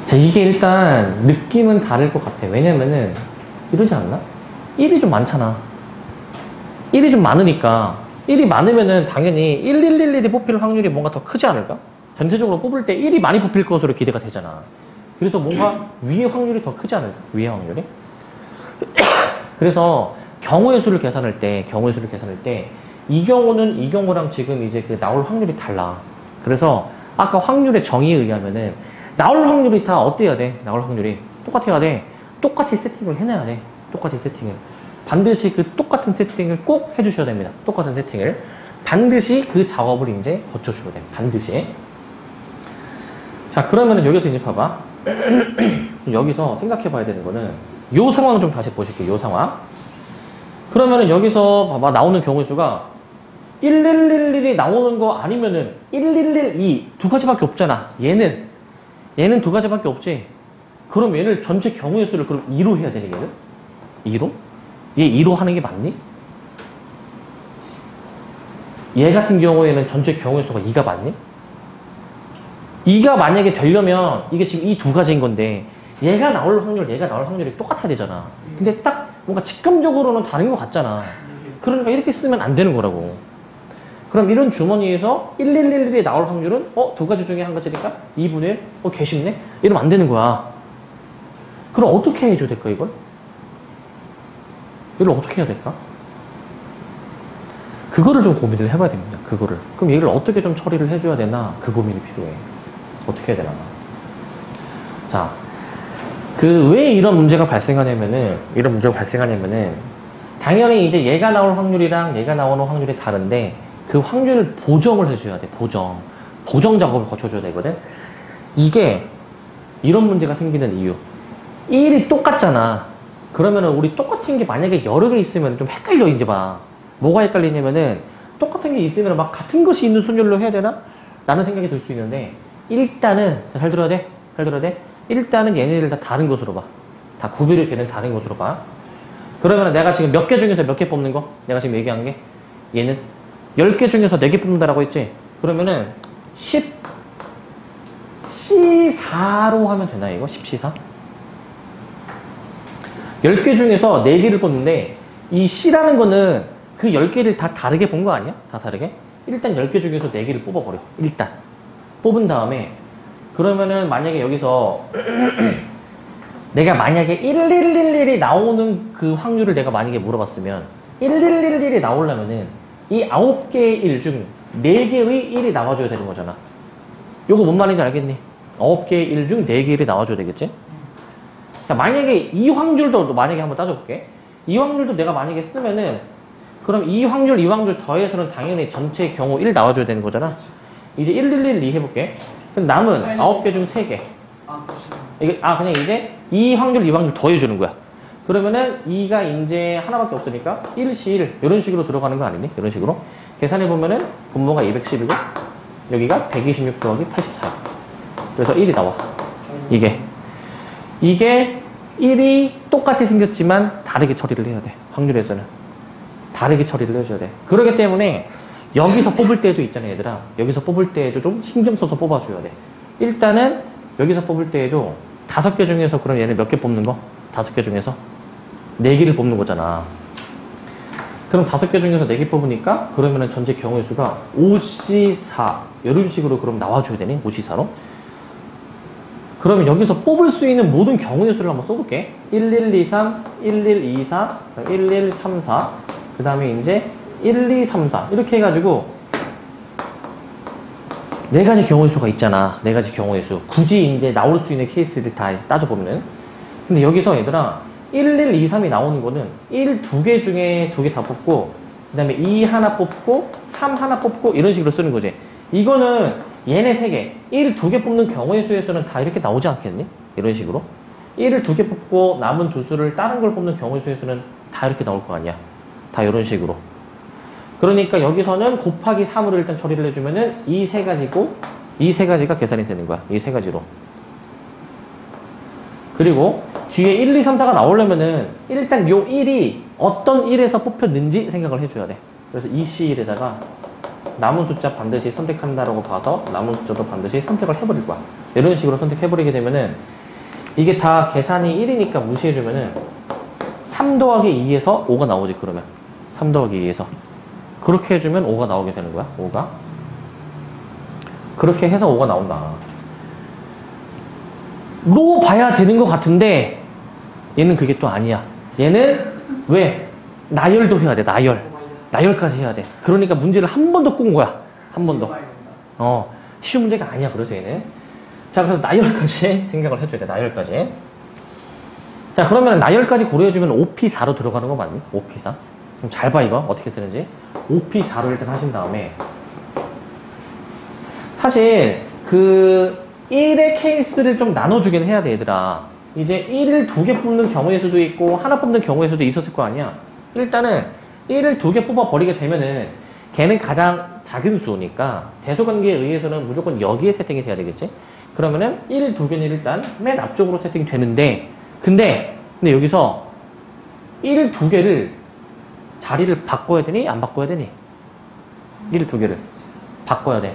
자, 이게 일단 느낌은 다를 것 같아. 왜냐면은 이러지 않나? 1이 좀 많잖아. 1이 좀 많으니까 1이 많으면은 당연히 1111이 뽑힐 확률이 뭔가 더 크지 않을까? 전체적으로 뽑을 때 1이 많이 뽑힐 것으로 기대가 되잖아. 그래서 뭔가 위의 확률이 더 크지 않을까? 위의 확률이? 그래서 경우의 수를 계산할 때, 이 경우는 이 경우랑 지금 이제 그 나올 확률이 달라. 그래서 아까 확률의 정의에 의하면은 나올 확률이 다 어때야 돼? 나올 확률이 똑같아야 돼. 똑같이 세팅을 해놔야 돼. 똑같이 세팅을. 반드시 그 똑같은 세팅을 꼭 해주셔야 됩니다. 똑같은 세팅을. 반드시 그 작업을 이제 거쳐줘야 돼. 반드시. 자, 그러면은 여기서 이제 봐봐. 여기서 생각해 봐야 되는 거는 요 상황을 좀 다시 보실게요. 요 상황. 그러면은 여기서 봐봐. 나오는 경우의 수가 1111이 나오는 거 아니면은 1112 두 가지밖에 없잖아. 얘는 두 가지밖에 없지. 그럼 얘를 전체 경우의 수를 그럼 2로 해야 되는 얘는? 2로? 얘 2로 하는 게 맞니? 얘 같은 경우에는 전체 경우의 수가 2가 맞니? 2가 만약에 되려면 이게 지금 이 두 가지인 건데 얘가 나올 확률이 똑같아야 되잖아. 근데 딱 뭔가 직감적으로는 다른 것 같잖아. 그러니까 이렇게 쓰면 안 되는 거라고. 그럼 이런 주머니에서 1111이 나올 확률은 두 가지 중에 한 가지니까 2분의 1? 개 쉽네? 이러면 안 되는 거야. 그럼 어떻게 해줘야 될까 이걸? 이걸 어떻게 해야 될까? 그거를 좀 고민을 해봐야 됩니다. 그거를. 그럼 얘를 어떻게 좀 처리를 해줘야 되나? 그 고민이 필요해. 어떻게 해야 되나? 자, 왜 이런 문제가 발생하냐면은, 당연히 이제 얘가 나올 확률이랑 얘가 나오는 확률이 다른데, 그 확률을 보정을 해줘야 돼. 보정 작업을 거쳐줘야 되거든. 이게, 이런 문제가 생기는 이유. 1이 똑같잖아. 그러면은 우리 똑같은 게 만약에 여러 개 있으면 좀 헷갈려, 이제 봐. 뭐가 헷갈리냐면은, 똑같은 게 있으면 막 같은 것이 있는 순열로 해야 되나? 라는 생각이 들 수 있는데, 일단은, 잘 들어야 돼? 일단은 얘네들 다 다른 것으로 봐. 다 구별이 되는 다른 것으로 봐. 그러면 내가 지금 몇 개 중에서 몇 개 뽑는 거? 내가 지금 얘기한 게? 얘는 10개 중에서 4개 뽑는다라고 했지? 그러면은 10C4로 하면 되나 이거? 10C4? 10개 중에서 4개를 뽑는데 이 C라는 거는 그 10개를 다 다르게 본 거 아니야? 다 다르게? 일단 10개 중에서 4개를 뽑아버려. 일단. 뽑은 다음에 그러면은 만약에 여기서 내가 만약에 1111이 나오는 그 확률을 내가 만약에 물어봤으면 1111이 나오려면은 이 9개의 1 중 4개의 1이 나와줘야 되는 거잖아. 요거 뭔 말인지 알겠니? 9개의 1 중 4개의 1이 나와줘야 되겠지? 자, 만약에 이 확률도 만약에 한번 따져볼게. 이 확률도 내가 만약에 쓰면은 그럼 이 확률, 이 확률 더해서는 당연히 전체 경우 1 나와줘야 되는 거잖아. 이제 1112 해볼게. 그럼 남은 9개 중 3개. 이게, 그냥 이제 이 확률, 이 확률 더해주는 거야. 그러면은 2가 이제 하나밖에 없으니까 1C1 이런 식으로 들어가는 거 아니니? 이런 식으로. 계산해보면은 분모가 210이고 여기가 126 더하기 84. 그래서 1이 나와. 이게 1이 똑같이 생겼지만 다르게 처리를 해야 돼. 확률에서는. 다르게 처리를 해줘야 돼. 그러기 때문에 여기서 뽑을 때도 있잖아, 얘들아. 여기서 뽑을 때에도 좀 신경 써서 뽑아줘야 돼. 일단은 여기서 뽑을 때에도 5개 중에서 그럼 얘는 몇 개 뽑는 거? 5개 중에서 4개를 뽑는 거잖아. 그럼 5개 중에서 4개 뽑으니까 그러면은 전체 경우의 수가 5C4 이런 식으로 그럼 나와줘야 되니? 5C4로. 그러면 여기서 뽑을 수 있는 모든 경우의 수를 한번 써볼게. 1123, 1124, 1134, 그 다음에 이제 1234 이렇게 해가지고 4가지 경우의 수가 있잖아. 4가지 경우의 수. 굳이 이제 나올 수 있는 케이스를 다 따져보면. 근데 여기서 얘들아 1123이 나오는 거는 1 2개 중에 2개 다 뽑고 그 다음에 2 하나 뽑고 3 하나 뽑고 이런 식으로 쓰는 거지. 이거는 얘네 3개 1 2개 뽑는 경우의 수에서는 다 이렇게 나오지 않겠니? 이런 식으로 1을 2개 뽑고 남은 두 수를 다른 걸 뽑는 경우의 수에서는 다 이렇게 나올 거 아니야. 다 이런 식으로. 그러니까 여기서는 곱하기 3으로 일단 처리를 해주면은 이 3가지고 이 3가지가 계산이 되는 거야. 이 3가지로. 그리고 뒤에 1, 2, 3, 4가 나오려면은 일단 요 1이 어떤 1에서 뽑혔는지 생각을 해줘야 돼. 그래서 이 C1에다가 남은 숫자 반드시 선택한다라고 봐서 남은 숫자도 반드시 선택을 해버릴 거야. 이런 식으로 선택해버리게 되면은 이게 다 계산이 1이니까 무시해주면은 3 더하기 2에서 5가 나오지. 그러면 3 더하기 2에서 그렇게 해주면 5가 나오게 되는 거야. 5가 그렇게 해서 5가 나온다. 로 봐야 되는 것 같은데 얘는 그게 또 아니야. 얘는 왜? 나열도 해야 돼. 나열까지 해야 돼. 그러니까 문제를 한 번 더 꾼 거야. 한 번 더. 쉬운 문제가 아니야. 그래서 얘는. 자, 그래서 나열까지 생각을 해줘야 돼. 나열까지. 자, 그러면 나열까지 고려해주면 5P4로 들어가는 거 맞니? 5P4. 그럼 잘 봐, 이거. 어떻게 쓰는지. 5P4로 일단 하신 다음에. 사실, 1의 케이스를 좀 나눠주긴 해야 돼, 얘들아. 이제 1을 2개 뽑는 경우의 수도 있고, 하나 뽑는 경우의 수도 있었을 거 아니야. 일단은, 1을 2개 뽑아버리게 되면은, 걔는 가장 작은 수니까, 대소관계에 의해서는 무조건 여기에 세팅이 돼야 되겠지? 그러면은, 1, 2개는 일단 맨 앞쪽으로 세팅이 되는데, 근데 여기서 1, 2개를 자리를 바꿔야 되니? 안 바꿔야 되니? 1, 2개를 바꿔야 돼.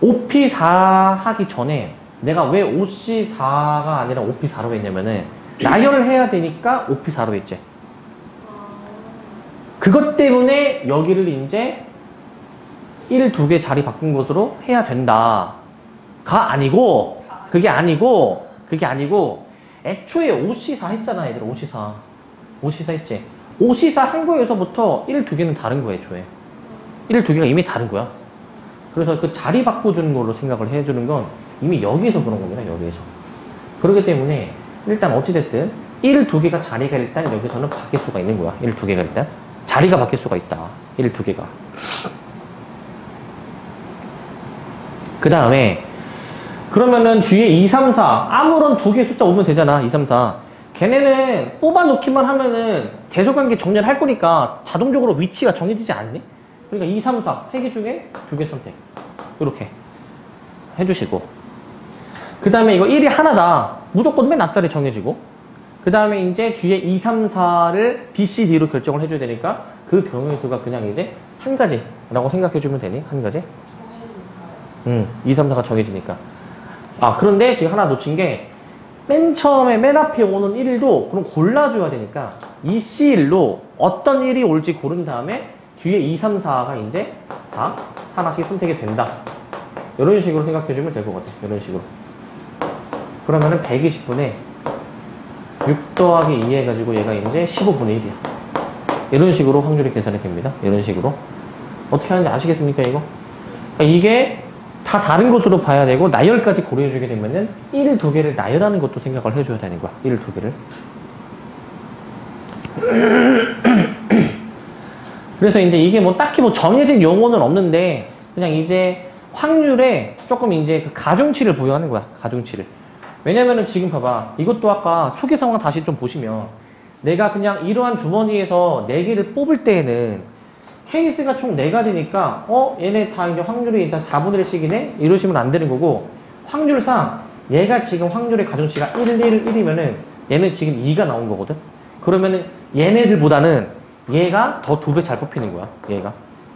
5P4 하기 전에 내가 왜 5C4가 아니라 5P4로 했냐면은 나열을 해야 되니까 5P4로 했지. 그것 때문에 여기를 이제 1, 2개 자리 바꾼 것으로 해야 된다. 그게 아니고 애초에 5C4 했잖아, 얘들아. 5C4 했지. 5C4 한 거에서부터 1, 2개는 다른 거야, 애초에. 1, 2개가 이미 다른 거야. 그래서 그 자리 바꿔주는 걸로 생각을 해주는 건 이미 여기에서 그런 겁니다, 여기에서. 그렇기 때문에 일단 어찌됐든 1, 2개가 자리가 일단 여기서는 바뀔 수가 있는 거야. 1, 2개가 일단. 자리가 바뀔 수가 있다. 1, 2개가. 그 다음에 그러면은 뒤에 2, 3, 4 아무런 2개 숫자 오면 되잖아. 2, 3, 4 걔네는 뽑아놓기만 하면은 대소관계 정리를 할 거니까 자동적으로 위치가 정해지지 않니? 그러니까 2, 3, 4 3개 중에 2개 선택 이렇게 해주시고 그 다음에 이거 1이 하나다 무조건 맨 앞자리 정해지고 그 다음에 이제 뒤에 2, 3, 4를 B, C, D로 결정을 해줘야 되니까 그 경우의 수가 그냥 이제 한 가지라고 생각해주면 되니? 한 가지? 2, 3, 4가 정해지니까. 그런데 지금 하나 놓친 게, 맨 처음에 맨 앞에 오는 1도 그럼 골라줘야 되니까, 이 C1로 어떤 1이 올지 고른 다음에, 뒤에 2, 3, 4가 이제 다 하나씩 선택이 된다. 이런 식으로 생각해주면 될 것 같아. 이런 식으로. 그러면은 120분에 6 더하기 2 해가지고 얘가 이제 15분의 1이야. 이런 식으로 확률이 계산이 됩니다. 이런 식으로. 어떻게 하는지 아시겠습니까, 이거? 그러니까 이게 다 다른 것으로 봐야 되고, 나열까지 고려해주게 되면은 1, 2개를 나열하는 것도 생각을 해줘야 되는 거야. 1, 2개를. 그래서 이제 이게 뭐 딱히 뭐 정해진 용어는 없는데, 그냥 이제 확률에 조금 이제 그 가중치를 부여하는 거야. 가중치를. 왜냐면은 지금 봐봐. 이것도 아까 초기 상황 다시 좀 보시면, 내가 그냥 이러한 주머니에서 4개를 뽑을 때에는 케이스가 총 4가지니까, 얘네 다 이제 확률이 일단 4분의 1씩이네? 이러시면 안 되는 거고, 확률상 얘가 지금 확률의 가중치가 1, 1, 1이면은 얘는 지금 2가 나온 거거든? 그러면은 얘네들보다는 얘가 더 2배 잘 뽑히는 거야, 얘가.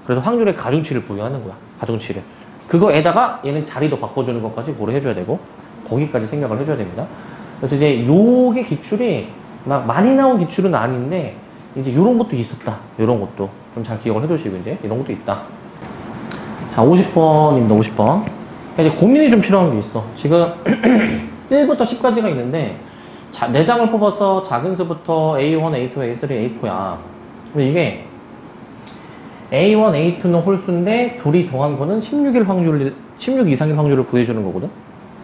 그래서 확률의 가중치를 부여하는 거야, 가중치를. 그거에다가 얘는 자리도 바꿔주는 것까지 고려해줘야 되고, 거기까지 생각을 해줘야 됩니다. 그래서 이제 요게 기출이 막 많이 나온 기출은 아닌데, 이제 요런 것도 있었다. 요런 것도. 좀 잘 기억을 해두시고, 이제 이런 것도 있다. 자, 50번입니다, 50번. 이제 고민이 좀 필요한 게 있어. 지금 1부터 10까지가 있는데, 4장을 뽑아서 작은 수부터 A1, A2, A3, A4야. 근데 이게 A1, A2는 홀수인데 둘이 더한 거는 16 이상일 확률을 구해주는 거거든?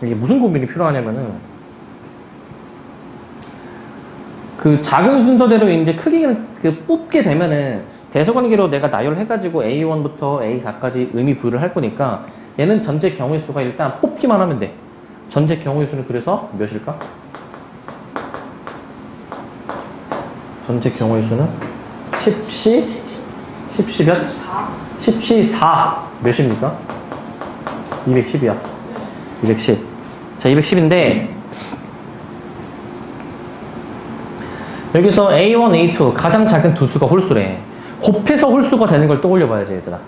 이게 무슨 고민이 필요하냐면은, 그 작은 순서대로 이제 크기를 뽑게 되면은 대소관계로 내가 나열해가지고 A1부터 A4까지 의미 부여를 할 거니까 얘는 전체 경우의 수가 일단 뽑기만 하면 돼. 전체 경우의 수는 그래서 몇일까? 전체 경우의 수는 10시 몇? 10시 4 몇입니까? 210이야. 210. 자, 210인데 여기서 A1, A2 가장 작은 두 수가 홀수래. 곱해서 홀수가 되는 걸 떠올려 봐야지, 얘들아.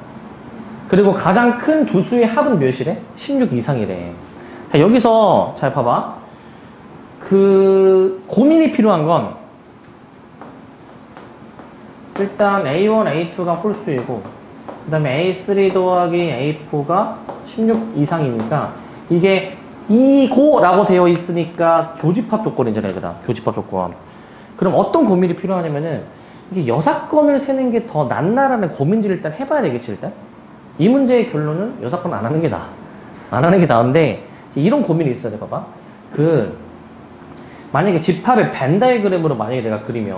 그리고 가장 큰 두 수의 합은 몇이래? 16 이상이래. 자, 여기서 잘 봐봐. 그 고민이 필요한 건 일단 A1, A2가 홀수이고 그 다음에 A3 더하기 A4가 16 이상이니까 이게 이고라고 되어 있으니까 교집합 조건이잖아, 얘들아. 교집합 조건. 그럼 어떤 고민이 필요하냐면은 이게 여사건을 세는 게 더 낫나라는 고민지를 일단 해봐야 되겠지, 일단. 이 문제의 결론은 여사건 안 하는 게 나아. 안 하는 게 나은데 이런 고민이 있어야 돼, 봐봐. 만약에 집합의 벤 다이그램으로 만약에 내가 그리면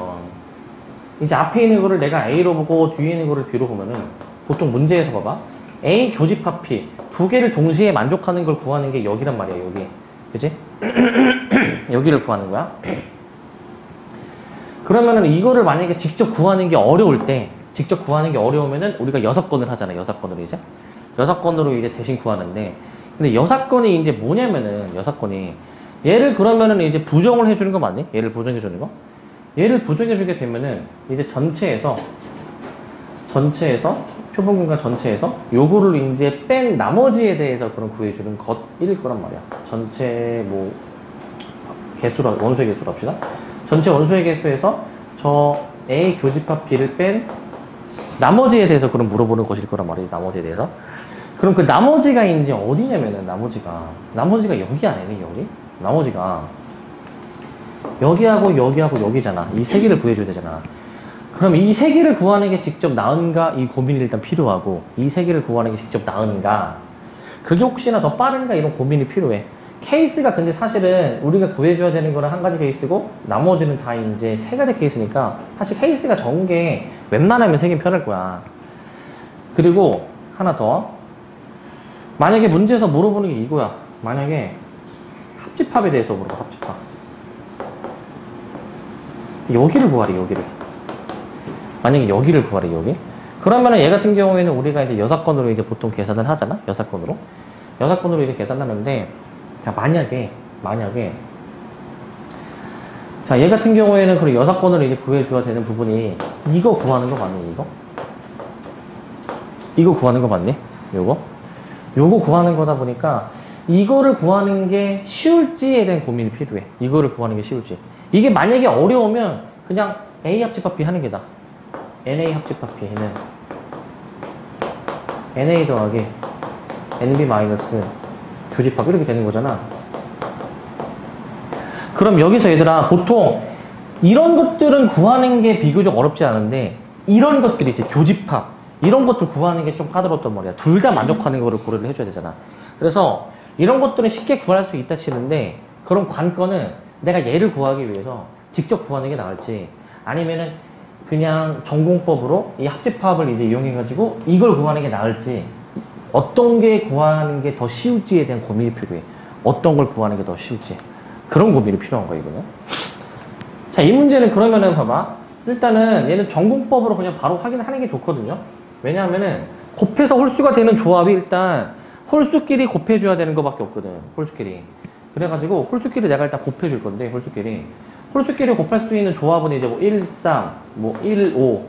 이제 앞에 있는 거를 내가 A로 보고 뒤에 있는 거를 B로 보면은 보통 문제에서 봐봐. A 교집합 P 두 개를 동시에 만족하는 걸 구하는 게 여기란 말이야, 여기. 그치? 여기를 구하는 거야. 그러면은 이거를 만약에 직접 구하는 게 어려울 때, 직접 구하는 게 어려우면은 우리가 6건을 하잖아, 6건으로 이제. 6건으로 이제 대신 구하는데, 근데 6건이 이제 뭐냐면은, 6건이. 얘를 그러면은 이제 부정을 해주는 거 맞니? 얘를 부정해주는 거? 얘를 부정해주게 되면은, 이제 전체에서, 표본공간 전체에서, 요거를 이제 뺀 나머지에 대해서 그런 구해주는 것일 거란 말이야. 전체 뭐, 개수로, 원소의 개수로 합시다. 전체 원소의 개수에서 저 A 교집합 B를 뺀 나머지에 대해서 그럼 물어보는 것일 거란 말이에요. 나머지에 대해서. 그럼 그 나머지가 이제 어디냐면은 나머지가 여기 아니니, 여기? 나머지가 여기하고 여기하고 여기잖아. 이 세 개를 구해줘야 되잖아. 그럼 이 세 개를 구하는 게 직접 나은가? 이 고민이 일단 필요하고, 이 세 개를 구하는 게 직접 나은가? 그게 혹시나 더 빠른가? 이런 고민이 필요해. 케이스가 근데 사실은 우리가 구해줘야 되는 거는 한 가지 케이스고 나머지는 다 이제 세 가지 케이스니까 사실 케이스가 적은 게 웬만하면 세긴 편할 거야. 그리고 하나 더, 만약에 문제에서 물어보는 게 이거야. 만약에 합집합에 대해서 물어봐. 합집합 여기를 구하래, 여기를. 만약에 여기를 구하래, 여기. 그러면은 얘 같은 경우에는 우리가 이제 6건으로 이제 보통 계산을 하잖아. 6건으로 이제 계산하는데, 자, 만약에, 자, 얘 같은 경우에는 그리고 6건으로 이제 구해줘야 되는 부분이 이거 구하는 거 맞니, 이거? 이거 구하는 거 맞니? 요거 구하는 거다 보니까 이거를 구하는 게 쉬울지에 대한 고민이 필요해. 이거를 구하는 게 쉬울지. 이게 만약에 어려우면 그냥 A 합집합 B 하는 게 나아. NA 합집합 B는 NA 더하기 NB 마이너스 교집합 이렇게 되는 거잖아. 그럼 여기서 얘들아 보통 이런 것들은 구하는 게 비교적 어렵지 않은데 이런 것들이 이제 교집합 이런 것들 구하는 게 좀 까다롭단 말이야. 둘 다 만족하는 거를 고려를 해줘야 되잖아. 그래서 이런 것들은 쉽게 구할 수 있다 치는데 그런 관건은 내가 얘를 구하기 위해서 직접 구하는 게 나을지 아니면은 그냥 전공법으로 이 합집합을 이제 이용해가지고 이걸 구하는 게 나을지 어떤 게 구하는 게 더 쉬울지에 대한 고민이 필요해. 어떤 걸 구하는 게 더 쉬울지. 그런 고민이 필요한 거야, 이거는. 자, 이 문제는 그러면은 봐봐. 일단은 얘는 전공법으로 그냥 바로 확인하는 게 좋거든요. 왜냐하면은 곱해서 홀수가 되는 조합이 일단 홀수끼리 곱해줘야 되는 것밖에 없거든. 홀수끼리. 그래가지고 홀수끼리 내가 일단 곱해줄 건데 홀수끼리. 홀수끼리 곱할 수 있는 조합은 이제 뭐 1, 3, 뭐 1, 5.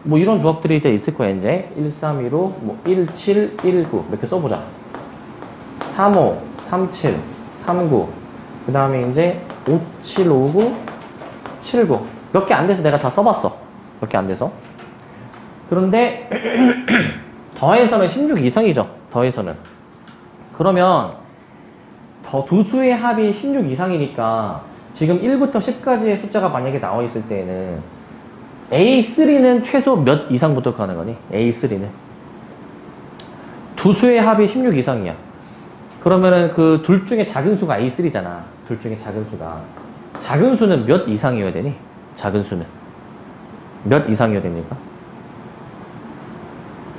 뭐 이런 조합들이 이제 있을 거야, 이제. 1, 3, 1, 5, 뭐 1, 7, 1, 9. 이렇게 써보자. 3, 5, 3, 7, 3, 9. 그 다음에 이제 5, 7, 5, 9, 7, 9. 몇 개 안 돼서 내가 다 써봤어. 몇 개 안 돼서. 그런데 더해서는 16 이상이죠. 더해서는. 그러면 더 두 수의 합이 16 이상이니까 지금 1부터 10까지의 숫자가 만약에 나와 있을 때에는 A3는 최소 몇 이상부터 가능하니? A3는. 두 수의 합이 16 이상이야. 그러면은 그 둘 중에 작은 수가 A3잖아. 둘 중에 작은 수가. 작은 수는 몇 이상이어야 되니? 작은 수는. 몇 이상이어야 됩니까?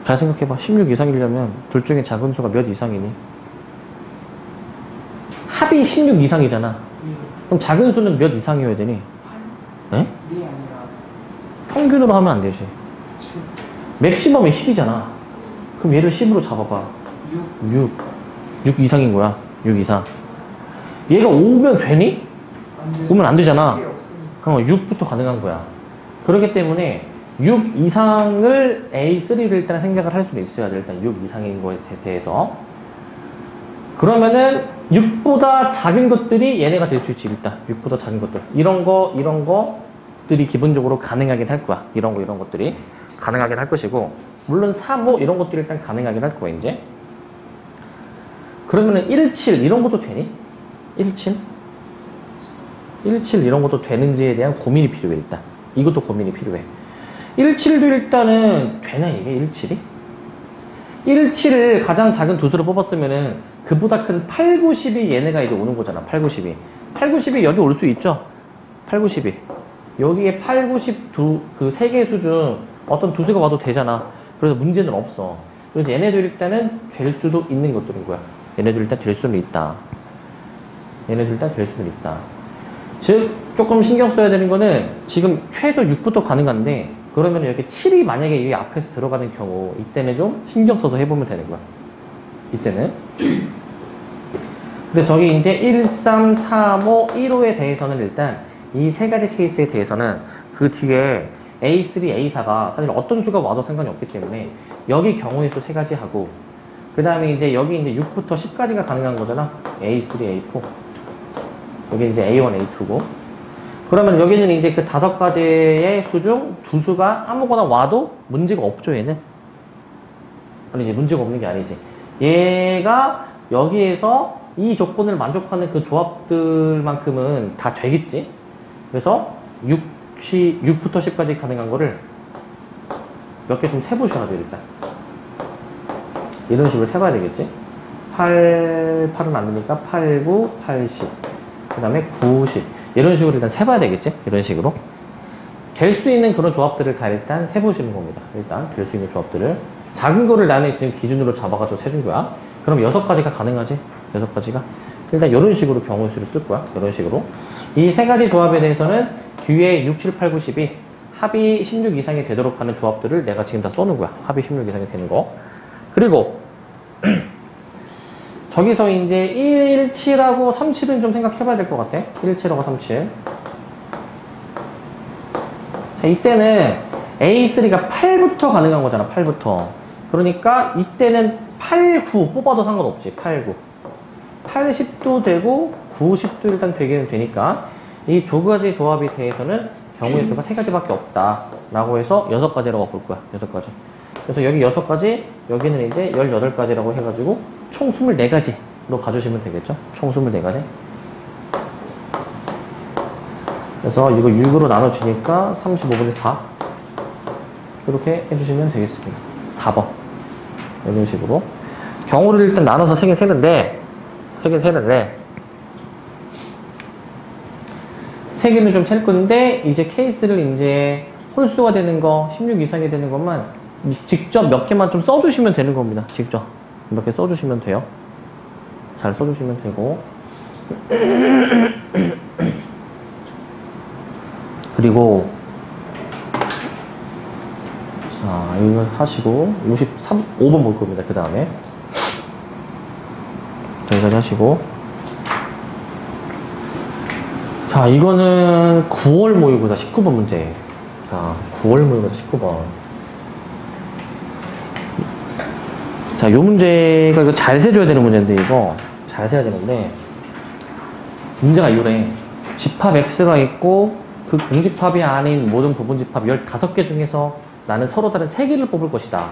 잘 생각해봐. 16 이상이려면 둘 중에 작은 수가 몇 이상이니? 합이 16 이상이잖아. 그럼 작은 수는 몇 이상이어야 되니? 8? 에? 1이 아니라 평균으로 하면 안 되지. 7, 맥시멈이 10이잖아. 그럼 얘를 10으로 잡아봐. 6. 6 이상인 거야. 6 이상. 얘가 5면 되니? 안 되죠. 오면 안 되잖아. 7이 없으니까. 6부터 가능한 거야. 그렇기 때문에 6 이상을 A3를 일단 생각을 할 수는 있어야 돼. 일단 6 이상인 거에 대해서. 그러면은 6보다 작은 것들이 얘네가 될 수 있지, 일단. 6보다 작은 것들. 이런 거들이 기본적으로 가능하긴 할 거야. 이런 것들이 가능하긴 할 것이고. 물론 3, 5 이런 것들이 일단 가능하긴 할 거야, 이제. 그러면은 1, 7 이런 것도 되니? 1, 7? 1, 7 이런 것도 되는지에 대한 고민이 필요해, 일단. 이것도 고민이 필요해. 1, 7도 일단은 되나, 이게 1, 7이? 1, 7을 가장 작은 두 수로 뽑았으면은 그보다 큰 8, 9, 10이 얘네가 이제 오는 거잖아. 8, 9, 10이. 8, 9, 10이 여기 올 수 있죠? 8, 9, 10이. 여기에 8, 9, 10 그 세 개의 수 중 어떤 두 수가 와도 되잖아. 그래서 문제는 없어. 그래서 얘네들 일단은 될 수도 있는 것들인 거야. 얘네들 일단 될 수는 있다. 얘네들 일단 될 수는 있다. 즉, 조금 신경 써야 되는 거는 지금 최소 6부터 가능한데 그러면 여기 7이 만약에 이 앞에서 들어가는 경우 이때는 좀 신경 써서 해보면 되는 거야. 이때는. 근데 저기 이제 1, 3, 3, 5, 1, 5에 대해서는 일단 이 세 가지 케이스에 대해서는 그 뒤에 A3, A4가 사실 어떤 수가 와도 상관이 없기 때문에 여기 경우의 수 세 가지 하고 그 다음에 이제 여기 이제 6부터 10까지가 가능한 거잖아. A3, A4. 여기 이제 A1, A2고. 그러면 여기는 이제 그 5가지의 수 중 두 수가 아무거나 와도 문제가 없죠, 얘는. 아니, 이제 문제가 없는 게 아니지. 얘가 여기에서 이 조건을 만족하는 그 조합들만큼은 다 되겠지. 그래서 6부터 10까지 가능한 거를 몇 개 좀 세보셔야 돼요, 일단. 이런 식으로 세봐야 되겠지. 8은 안 되니까 8, 9, 8, 10. 그 다음에 9, 10. 이런 식으로 일단 세봐야 되겠지. 이런 식으로. 될 수 있는 그런 조합들을 다 일단 세보시는 겁니다. 일단 될 수 있는 조합들을. 작은 거를 나는 지금 기준으로 잡아가지고 세준 거야. 그럼 6가지가 가능하지? 6가지가. 일단 이런 식으로 경우의 수를 쓸 거야. 이런 식으로. 이 세 가지 조합에 대해서는 뒤에 6, 7, 8, 9, 10이 합이 16 이상이 되도록 하는 조합들을 내가 지금 다 써놓은 거야. 합이 16 이상이 되는 거. 그리고 저기서 이제 1, 7하고 3, 7은 좀 생각해 봐야 될 것 같아. 1, 7하고 3, 7. 자, 이때는 A3가 8부터 가능한 거잖아. 8부터. 그러니까 이때는 8, 9 뽑아도 상관없지. 8, 9. 8, 10도 되고 9, 10도 일단 되기는 되니까 이 두 가지 조합에 대해서는 경우의 수가 3가지밖에 없다. 라고 해서 6가지라고 볼 거야. 6가지. 그래서 여기 6가지, 여기는 이제 18가지라고 해가지고 총 24가지로 가주시면 되겠죠? 총 24가지. 그래서 이거 6으로 나눠주니까 35분의 4. 이렇게 해주시면 되겠습니다. 4번. 이런 식으로. 경우를 일단 나눠서 세긴 세는데, 세 개는 좀 셀 건데, 이제 케이스를 이제 홀수가 되는 거, 16 이상이 되는 것만 직접 몇 개만 좀 써주시면 되는 겁니다. 직접. 몇 개 써주시면 돼요. 잘 써주시면 되고. 그리고, 자, 이거 하시고, 5번 볼 겁니다. 그 다음에. 여기까지 하시고. 자, 이거는 9월 모의고사 19번 문제. 자, 9월 모의고사 19번. 자, 요 문제가 이거 잘 세줘야 되는 문제인데, 이거. 잘 세야 되는데, 문제가 이래. 집합 X가 있고, 그 공집합이 아닌 모든 부분집합 15개 중에서 나는 서로 다른 3개를 뽑을 것이다.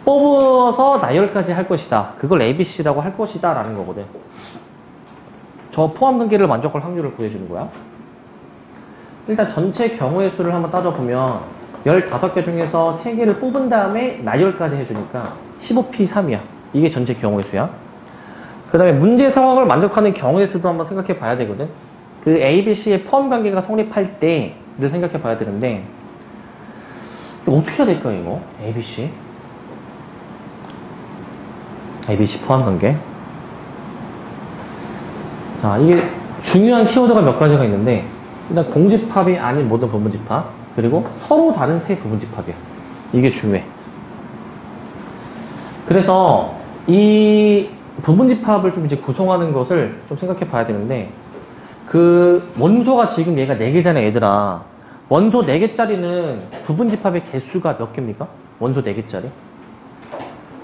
뽑아서 나열까지 할 것이다. 그걸 ABC라고 할 것이다. 라는 거거든. 저 포함관계를 만족할 확률을 구해주는 거야. 일단 전체 경우의 수를 한번 따져보면 15개 중에서 3개를 뽑은 다음에 나열까지 해주니까 15P3이야. 이게 전체 경우의 수야. 그 다음에 문제 상황을 만족하는 경우의 수도 한번 생각해 봐야 되거든. 그 ABC의 포함관계가 성립할 때를 생각해 봐야 되는데, 이거 어떻게 해야 될까, 이거? ABC 포함관계. 자, 이게 중요한 키워드가 몇 가지가 있는데, 일단 공집합이 아닌 모든 부분집합, 그리고 서로 다른 세 부분집합이야. 이게 중요해. 그래서 이 부분집합을 좀 이제 구성하는 것을 좀 생각해 봐야 되는데, 그 원소가 지금 얘가 4개잖아, 얘들아. 원소 4개짜리는 부분집합의 개수가 몇 개입니까? 원소 4개짜리.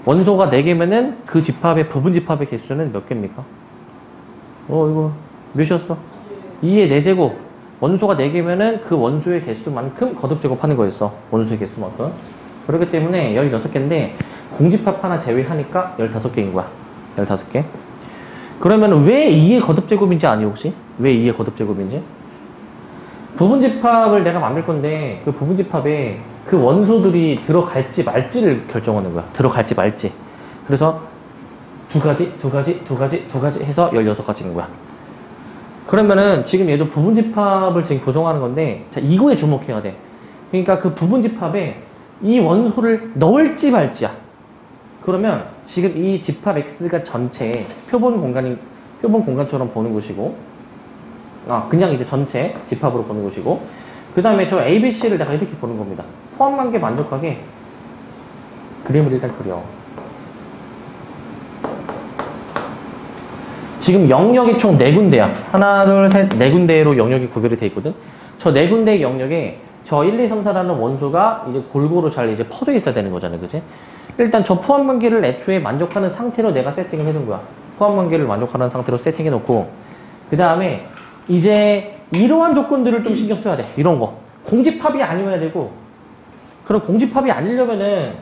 원소가 4개면은 그 집합의 부분집합의 개수는 몇 개입니까? 이거 몇이었어? 2의 4제곱. 원소가 4개면은 그 원소의 개수만큼 거듭제곱하는 거였어. 원소의 개수만큼. 그렇기 때문에 16개인데 공집합 하나 제외하니까 15개인 거야. 15개. 그러면 왜 2의 거듭제곱인지 아니 혹시? 왜 2의 거듭제곱인지? 부분집합을 내가 만들 건데 그 부분집합에 그 원소들이 들어갈지 말지를 결정하는 거야. 들어갈지 말지. 그래서 두 가지 해서 16가지인 거야. 그러면은 지금 얘도 부분집합을 지금 구성하는 건데, 자, 이거에 주목해야 돼. 그러니까 그 부분집합에 이 원소를 넣을지 말지야. 그러면 지금 이 집합 X가 전체에 표본 공간처럼 보는 것이고, 그냥 이제 전체 집합으로 보는 것이고, 그 다음에 저 ABC를 내가 이렇게 보는 겁니다. 포함관계 만족하게 그림을 일단 그려. 지금 영역이 총 4군데야. 하나, 둘, 셋, 4군데로 영역이 구별이 돼 있거든. 저 4군데의 영역에 저 1, 2, 3, 4라는 원소가 이제 골고루 잘 이제 퍼져 있어야 되는 거잖아요. 그치? 일단 저 포함관계를 애초에 만족하는 상태로 내가 세팅을 해둔 거야. 포함관계를 만족하는 상태로 세팅해 놓고, 그 다음에 이제 이러한 조건들을 좀 신경 써야 돼. 이런 거. 공집합이 아니어야 되고, 그럼 공집합이 아니려면은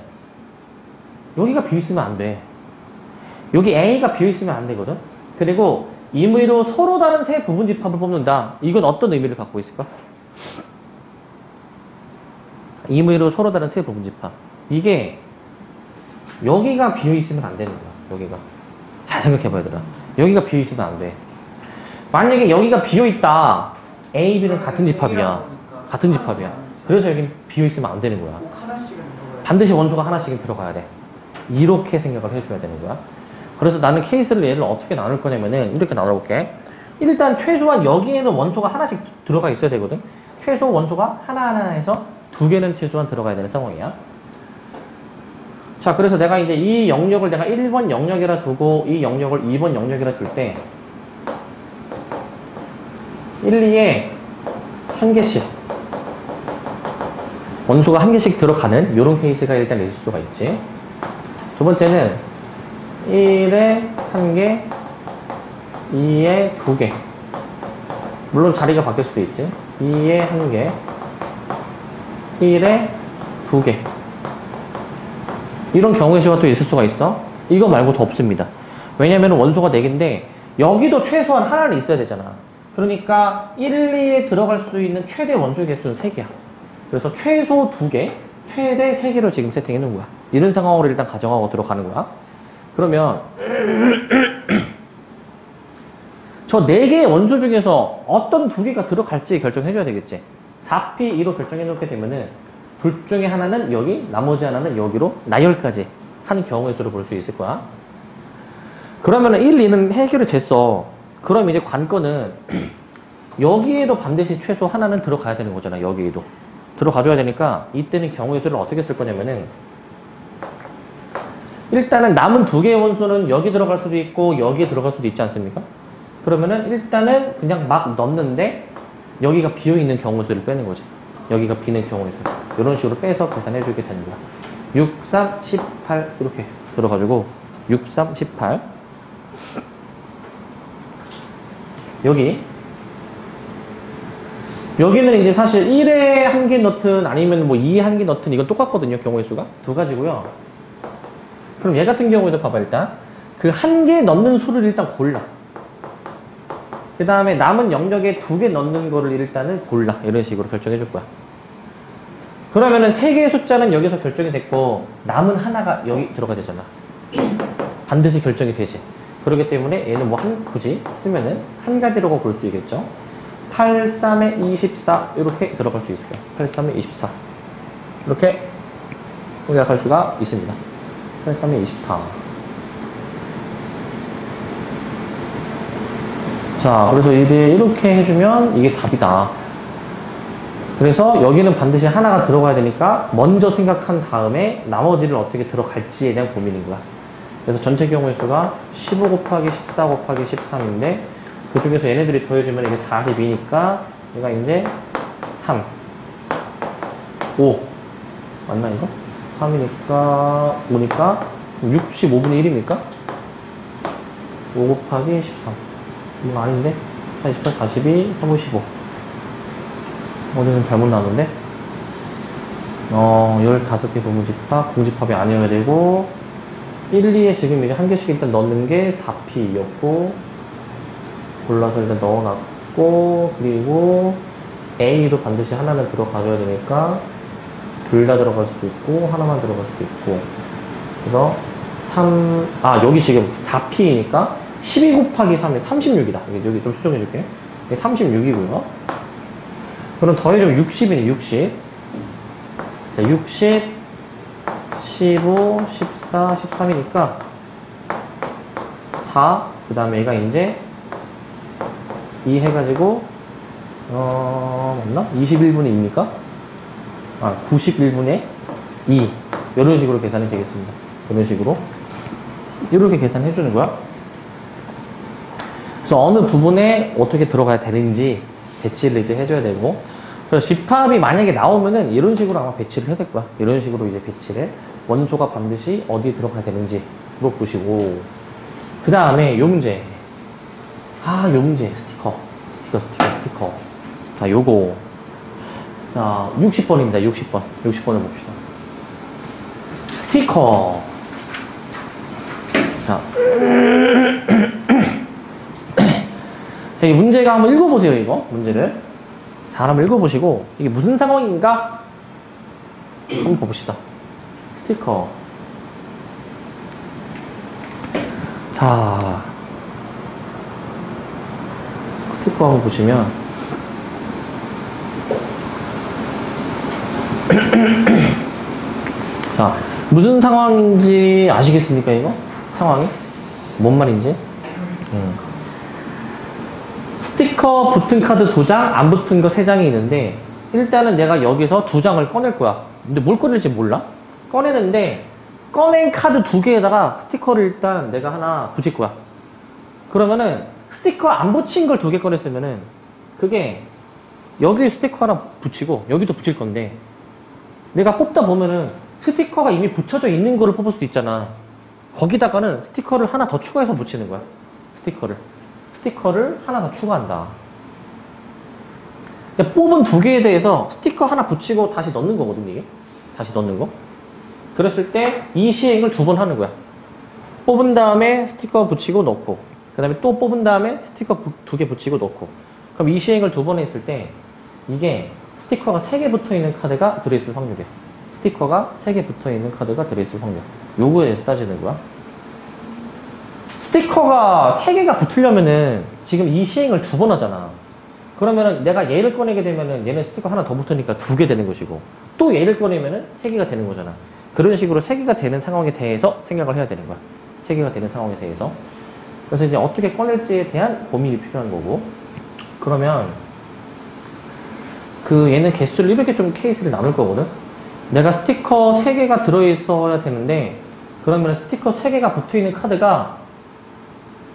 여기가 비어있으면 안 돼. 여기 A가 비어있으면 안 되거든. 그리고 임의로 서로 다른 세 부분집합을 뽑는다. 이건 어떤 의미를 갖고 있을까? 임의로 서로 다른 세 부분집합. 이게 여기가 비어있으면 안 되는 거야. 여기가. 잘 생각해봐야 되나? 여기가 비어있으면 안 돼. 만약에 여기가 비어있다. A, B는 같은 집합이야. 같은 집합이야. 그래서 여기 비어있으면 안 되는 거야. 반드시 원소가 하나씩은 들어가야 돼. 이렇게 생각을 해줘야 되는 거야. 그래서 나는 케이스를 얘를 어떻게 나눌 거냐면은 이렇게 나눠볼게. 일단 최소한 여기에는 원소가 하나씩 들어가 있어야 되거든. 최소 원소가 하나하나에서 2개는 최소한 들어가야 되는 상황이야. 자, 그래서 내가 이제 이 영역을 내가 1번 영역이라 두고 이 영역을 2번 영역이라 둘 때 1, 2에 한 개씩 원소가 한 개씩 들어가는 이런 케이스가 일단 있을 수가 있지. 두 번째는 1에 1개, 2에 2개. 물론 자리가 바뀔 수도 있지. 2에 1개, 1에 2개. 이런 경우의 수가 또 있을 수가 있어. 이거 말고 더 없습니다. 왜냐면 원소가 4개인데 여기도 최소한 하나는 있어야 되잖아. 그러니까 1, 2에 들어갈 수 있는 최대 원소의 개수는 3개야. 그래서 최소 2개, 최대 3개로 지금 세팅해 놓은 거야. 이런 상황으로 일단 가정하고 들어가는 거야. 그러면 저 4개의 원소 중에서 어떤 2개가 들어갈지 결정해 줘야 되겠지. 4P2로 결정해 놓게 되면은 둘 중에 하나는 여기, 나머지 하나는 여기로 나열까지 한 경우의 수를 볼 수 있을 거야. 그러면은 1, 2는 해결이 됐어. 그럼 이제 관건은 여기에도 반드시 최소 하나는 들어가야 되는 거잖아. 여기에도 들어가줘야 되니까 이때는 경우의 수를 어떻게 쓸 거냐면은 일단은 남은 2개의 원소는 여기 들어갈 수도 있고 여기에 들어갈 수도 있지 않습니까? 그러면은 일단은 그냥 막 넣는데 여기가 비어있는 경우의 수를 빼는 거지. 여기가 비는 경우의 수. 이런 식으로 빼서 계산해주게 되는 거야. 6, 3, 18 이렇게 들어가지고 6, 3, 18 여기는 이제 사실 1에 1개 넣든 아니면 뭐 2에 1개 넣든 이건 똑같거든요. 경우의 수가 두 가지고요. 그럼 얘 같은 경우에도 봐봐. 일단 그 1개 넣는 수를 일단 골라. 그 다음에 남은 영역에 2개 넣는 거를 일단은 골라. 이런 식으로 결정해 줄 거야. 그러면은 3개의 숫자는 여기서 결정이 됐고 남은 하나가 여기 들어가야 되잖아. 반드시 결정이 되지. 그렇기 때문에 얘는 뭐 굳이 쓰면은 한 가지로 볼 수 있겠죠. 8, 3에 24 이렇게 들어갈 수 있을 거예요. 8, 3에 24 이렇게 생각할 수가 있습니다. 8, 3에 24. 자, 그래서 이제 이렇게 해주면 이게 답이다. 그래서 여기는 반드시 하나가 들어가야 되니까 먼저 생각한 다음에 나머지를 어떻게 들어갈지에 대한 고민인 거야. 그래서 전체 경우의 수가 15 곱하기 14 곱하기 13인데 그 중에서 얘네들이 더해주면 이게 42니까 얘가 이제 3, 5 맞나 이거? 3이니까 5니까 65분의 1입니까? 5 곱하기 13 이거 아닌데? 48, 42, 3, 15 어디는 잘못 나왔는데? 15개 부분집합, 공집합이 아니어야 되고 1, 2에 지금 이제 한 개씩 일단 넣는 게 4P였고 골라서 일단 넣어놨고 그리고 A도 반드시 하나는 들어가줘야 되니까 둘 다 들어갈 수도 있고 하나만 들어갈 수도 있고 그래서 여기 지금 4P니까 12 곱하기 3이 36이다. 여기 좀 수정해줄게. 이게 36이고요. 그럼 더해주면 60이네, 60. 자, 60, 15, 14, 13이니까 4, 그 다음에 얘가 이제 2 해가지고, 맞나? 21분의 2입니까? 91분의 2. 이런 식으로 계산이 되겠습니다. 이런 식으로. 이렇게 계산해주는 거야. 그래서 어느 부분에 어떻게 들어가야 되는지 배치를 이제 해줘야 되고, 그래서 집합이 만약에 나오면은 이런 식으로 아마 배치를 해야 될 거야. 이런 식으로 이제 배치를. 원소가 반드시 어디에 들어가야 되는지 물어보시고, 그 다음에 요 문제. 요 문제. 스티커. 자, 요거. 자, 60번입니다. 60번. 60번을 봅시다. 스티커. 자. 자, 이 문제가 한번 읽어보세요, 이거. 문제를. 자, 한번 읽어보시고, 이게 무슨 상황인가? 한번 봅시다. 스티커. 자. 스티커 한번 보시면, 자, 무슨 상황인지 아시겠습니까, 이거? 상황이? 뭔 말인지? 스티커 붙은 카드 2장, 안 붙은 거 3장이 있는데, 일단은 내가 여기서 2장을 꺼낼 거야. 근데 뭘 꺼낼지 몰라? 꺼내는데, 꺼낸 카드 2개에다가 스티커를 일단 내가 하나 붙일 거야. 그러면은, 스티커 안 붙인 걸 2개 꺼냈으면은, 그게, 여기 스티커 하나 붙이고, 여기도 붙일 건데, 내가 뽑다 보면은, 스티커가 이미 붙여져 있는 거를 뽑을 수도 있잖아. 거기다가는 스티커를 하나 더 추가해서 붙이는 거야. 스티커를 하나 더 추가한다. 뽑은 2개에 대해서 스티커 하나 붙이고 다시 넣는 거거든, 이게. 다시 넣는 거. 그랬을 때 이 시행을 2번 하는 거야. 뽑은 다음에 스티커 붙이고 넣고, 그 다음에 또 뽑은 다음에 스티커 2개 붙이고 넣고. 그럼 이 시행을 2번 했을 때 이게 스티커가 3개 붙어 있는 카드가 들어있을 확률이야. 스티커가 3개 붙어 있는 카드가 들어있을 확률. 요거에 대해서 따지는 거야. 스티커가 3개가 붙으려면은 지금 이 시행을 2번 하잖아. 그러면은 내가 얘를 꺼내게 되면은 얘는 스티커 하나 더 붙으니까 2개 되는 것이고, 또 얘를 꺼내면은 3개가 되는 거잖아. 그런 식으로 3개가 되는 상황에 대해서 생각을 해야 되는 거야. 3개가 되는 상황에 대해서. 그래서 이제 어떻게 꺼낼지에 대한 고민이 필요한 거고. 그러면 얘는 개수를 이렇게 좀 케이스를 나눌 거거든. 내가 스티커 3개가 들어있어야 되는데, 그러면 스티커 3개가 붙어있는 카드가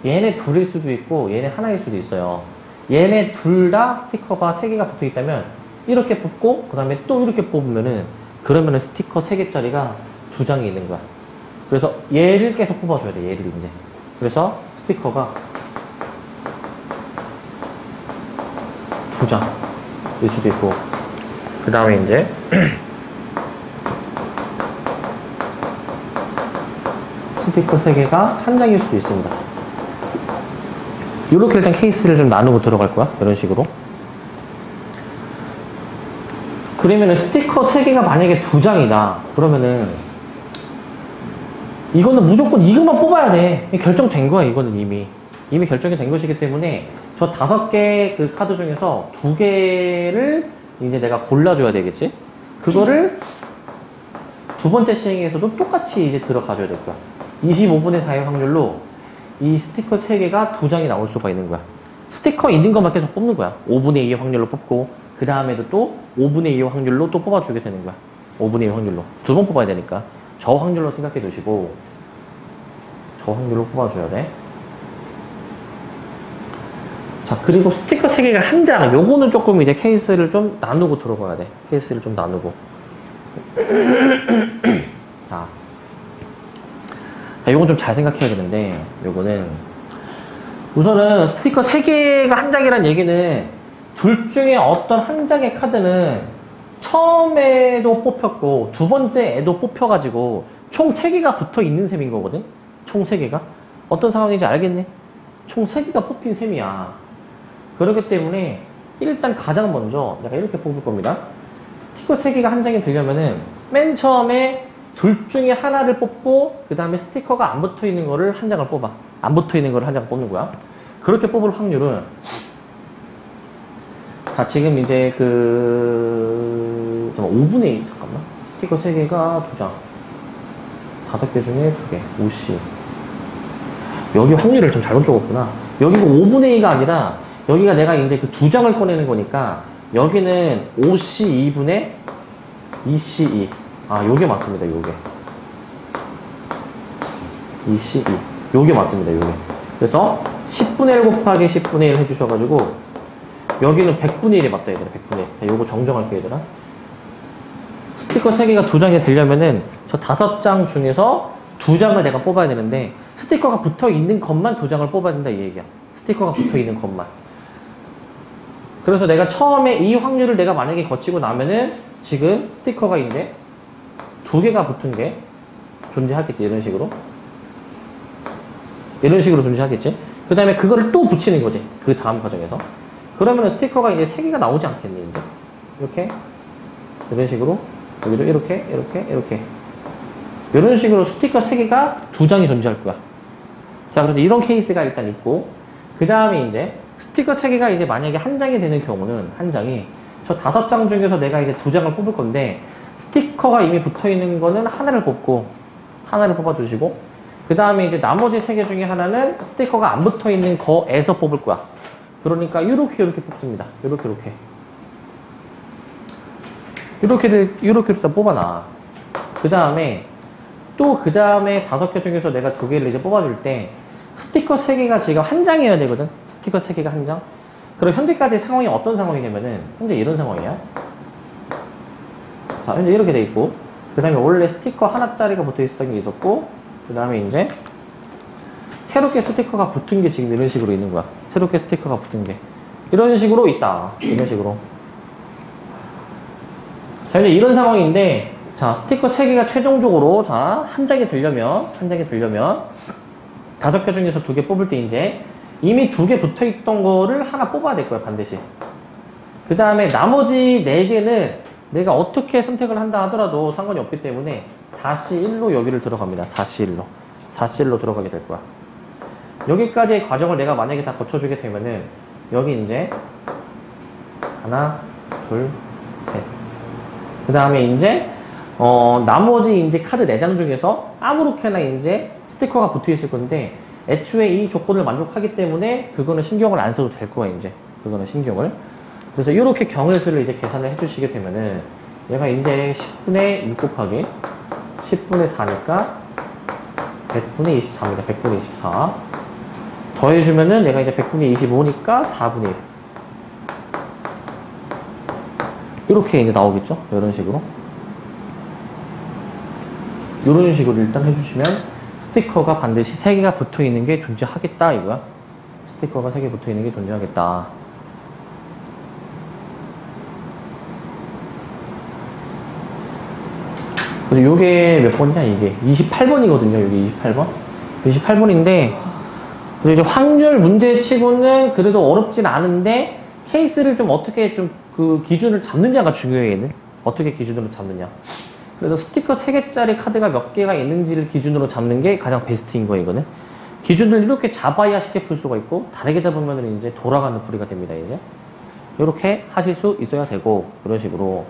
얘네 둘일 수도 있고 얘네 하나일 수도 있어요. 얘네 둘 다 스티커가 3개가 붙어있다면 이렇게 뽑고 그 다음에 또 이렇게 뽑으면은, 그러면은 스티커 3개짜리가 2장이 있는 거야. 그래서 얘를 계속 뽑아줘야 돼. 얘를 이제. 그래서 스티커가 2장일 수도 있고, 그 다음에 이제 스티커 3개가 1장일 수도 있습니다. 이렇게 일단 케이스를 좀 나누고 들어갈 거야. 이런 식으로. 그러면은 스티커 3개가 만약에 2장이다. 그러면은 이거는 무조건 이것만 뽑아야 돼. 결정된 거야. 이거는 이미 결정이 된 것이기 때문에 저 5개 그 카드 중에서 2개를 이제 내가 골라줘야 되겠지. 그거를 두 번째 시행에서도 똑같이 이제 들어가줘야 될 거야. 25분의 4의 확률로 이 스티커 3개가 2장이 나올 수가 있는 거야. 스티커 있는 것만 계속 뽑는 거야. 5분의 2의 확률로 뽑고, 그 다음에도 또 5분의 2의 확률로 또 뽑아주게 되는 거야. 5분의 2의 확률로. 2번 뽑아야 되니까. 저 확률로 생각해 두시고, 저 확률로 뽑아줘야 돼. 자, 그리고 스티커 3개가 1장. 요거는 조금 이제 케이스를 좀 나누고 들어가야 돼. 케이스를 좀 나누고. 자. 요건 좀 잘 생각해야 되는데, 요거는 우선은 스티커 3개가 1장이란 얘기는 둘 중에 어떤 한 장의 카드는 처음에도 뽑혔고 두 번째에도 뽑혀가지고 총 3개가 붙어 있는 셈인 거거든. 총 3개가 어떤 상황인지 알겠네. 총 3개가 뽑힌 셈이야. 그렇기 때문에 일단 가장 먼저 내가 이렇게 뽑을 겁니다. 스티커 3개가 1장이 되려면은 맨 처음에 둘 중에 하나를 뽑고 그 다음에 스티커가 안 붙어 있는 거를 1장을 뽑아. 안 붙어 있는 거를 1장 뽑는 거야. 그렇게 뽑을 확률은, 자, 지금 이제 5분의 2, 잠깐만. 스티커 3개가 2장. 5개 중에 2개. 5C. 여기 확률을 좀 잘못 적었구나. 여기가 5분의 2가 아니라, 여기가 내가 이제 그 2장을 꺼내는 거니까, 여기는 5C 2분의 2C2. 아, 요게 맞습니다, 요게. 2C2. 요게 맞습니다, 요게. 그래서 10분의 1 곱하기 10분의 1 해주셔가지고, 여기는 100분의 1이 맞다, 얘들아, 100분의 1. 요거 정정할게요, 얘들아. 스티커 3개가 2장이 되려면은, 저 5장 중에서 2장을 내가 뽑아야 되는데, 스티커가 붙어 있는 것만 2장을 뽑아야 된다, 이 얘기야. 스티커가 붙어 있는 것만. 그래서 내가 처음에 이 확률을 내가 만약에 거치고 나면은, 지금 스티커가 이제 2개가 붙은 게 존재하겠지. 이런 식으로. 이런 식으로 존재하겠지. 그 다음에 그거를 또 붙이는 거지. 그 다음 과정에서. 그러면 스티커가 이제 3개가 나오지 않겠니, 이제. 이렇게. 이런 식으로. 여기도 이렇게, 이렇게, 이렇게. 이런 식으로 스티커 3개가 2장이 존재할 거야. 자, 그래서 이런 케이스가 일단 있고, 그 다음에 이제 스티커 3개가 이제 만약에 1장이 되는 경우는, 1장이 저 5장 중에서 내가 이제 2장을 뽑을 건데, 스티커가 이미 붙어 있는 거는 하나를 뽑고, 하나를 뽑아주시고, 그 다음에 이제 나머지 3개 중에 하나는 스티커가 안 붙어 있는 거에서 뽑을 거야. 그러니까, 이렇게 뽑습니다. 이렇게. 이렇게 일단 뽑아놔. 그 다음에, 또 그 다음에 5개 중에서 내가 2개를 이제 뽑아줄 때, 스티커 3개가 지금 1장이어야 되거든? 스티커 3개가 1장? 그럼 현재까지 상황이 어떤 상황이냐면은, 현재 이런 상황이야. 자, 현재 이렇게 돼 있고, 그 다음에 원래 스티커 하나짜리가 붙어 있었던 게 있었고, 그 다음에 이제, 새롭게 스티커가 붙은 게 지금 이런 식으로 있는 거야. 새롭게 스티커가 붙은 게. 이런 식으로 있다. 이런 식으로. 자, 이제 이런 상황인데, 자, 스티커 3개가 최종적으로, 자, 1장이 되려면, 5개 중에서 2개 뽑을 때 이제, 이미 2개 붙어 있던 거를 하나 뽑아야 될 거야, 반드시. 그 다음에 나머지 4개는 내가 어떻게 선택을 한다 하더라도 상관이 없기 때문에 4C1로 여기를 들어갑니다. 4C1로. 4C1로 들어가게 될 거야. 여기까지의 과정을 내가 만약에 다 거쳐주게 되면은 여기 이제 하나, 둘, 셋. 그 다음에 이제 나머지 이제 카드 4장 중에서 아무렇게나 이제 스티커가 붙어 있을 건데 애초에 이 조건을 만족하기 때문에 그거는 신경을 안 써도 될 거야 이제. 그거는 신경을. 그래서 이렇게 경우수를 이제 계산을 해주시게 되면은 얘가 이제 10분의 6 곱하기 10분의 4니까 100분의 24입니다. 100분의 24. 더해주면은 내가 이제 100분의 25니까 4분의 1. 이렇게 이제 나오겠죠? 이런 식으로. 이런 식으로 일단 해주시면 스티커가 반드시 3개가 붙어 있는 게 존재하겠다, 이거야. 스티커가 3개 붙어 있는 게 존재하겠다. 그리고 요게 몇 번이냐, 이게. 28번이거든요, 여기 28번. 28번인데, 그리고 이제 확률 문제 치고는 그래도 어렵진 않은데, 케이스를 좀 어떻게 좀 그 기준을 잡느냐가 중요해, 얘는. 어떻게 기준으로 잡느냐. 그래서 스티커 3개짜리 카드가 몇 개가 있는지를 기준으로 잡는 게 가장 베스트인 거예요, 이거는. 기준을 이렇게 잡아야 쉽게 풀 수가 있고, 다르게 잡으면 이제 돌아가는 풀이가 됩니다, 이제. 이렇게 하실 수 있어야 되고, 이런 식으로.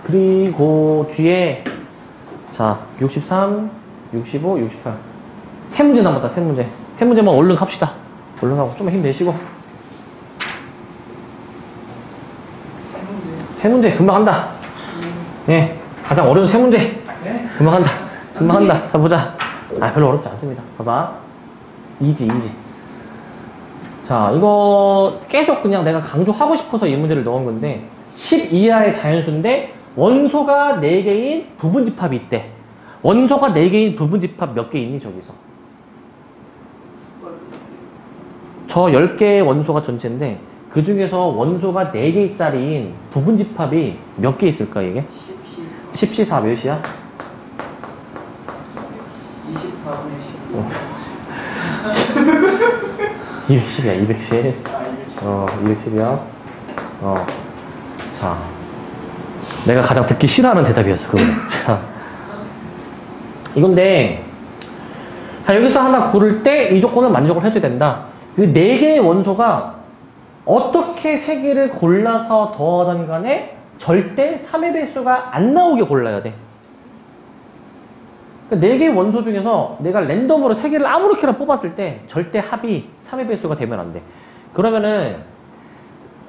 그리고 뒤에, 자, 63, 65, 68. 세 문제 남았다, 세 문제. 세 문제만 얼른 합시다. 얼른 하고, 좀 힘내시고. 세 문제, 금방 한다. 예, 가장 어려운 세 문제. 금방 한다. 금방 한다. 자, 보자. 아, 별로 어렵지 않습니다. 봐봐. 이지. 자, 이거 계속 그냥 내가 강조하고 싶어서 이 문제를 넣은 건데, 10 이하의 자연수인데, 원소가 4개인 부분집합이 있대. 원소가 4개인 부분집합 몇 개 있니, 저기서? 저 10개의 원소가 전체인데, 그 중에서 원소가 4개짜리인 부분집합이 몇 개 있을까, 이게? 10C4 몇이야? 24분의 10. 210이야, 210. 210이야. 자. 내가 가장 듣기 싫어하는 대답이었어, 그거는. 자. 이건데, 자, 여기서 하나 고를 때 이 조건을 만족을 해줘야 된다. 그 4개의 원소가 어떻게 3개를 골라서 더하든 간에 절대 3의 배수가 안 나오게 골라야 돼. 그 4개의 원소 중에서 내가 랜덤으로 3개를 아무렇게나 뽑았을 때 절대 합이 3의 배수가 되면 안 돼. 그러면은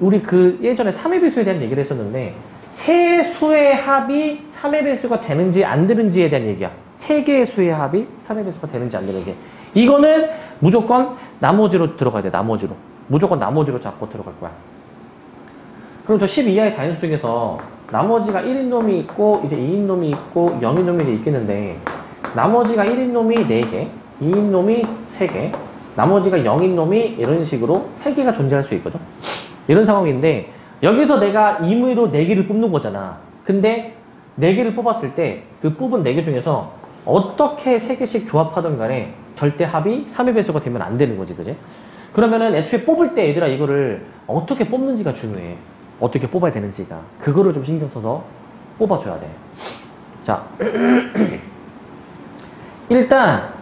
우리 그 예전에 3의 배수에 대한 얘기를 했었는데 세 수의 합이 3의 배수가 되는지 안 되는지에 대한 얘기야. 3개의 수의 합이 3의 배수가 되는지 안 되는지. 이거는 무조건 나머지로 들어가야 돼. 나머지로. 무조건 나머지로 잡고 들어갈 거야. 그럼 저 10 이하의 자연수 중에서 나머지가 1인 놈이 있고 이제 2인 놈이 있고 0인 놈이 있겠는데 나머지가 1인 놈이 4개, 2인 놈이 3개, 나머지가 0인 놈이 이런 식으로 3개가 존재할 수 있거든. 이런 상황인데 여기서 내가 임의로 4개를 뽑는 거잖아. 근데 4개를 뽑았을 때 그 뽑은 4개 중에서 어떻게 3개씩 조합하든 간에 절대 합이 3의 배수가 되면 안 되는 거지, 그지? 그러면은 애초에 뽑을 때 얘들아 이거를 어떻게 뽑는지가 중요해. 어떻게 뽑아야 되는지가. 그거를 좀 신경 써서 뽑아줘야 돼. 자. 일단,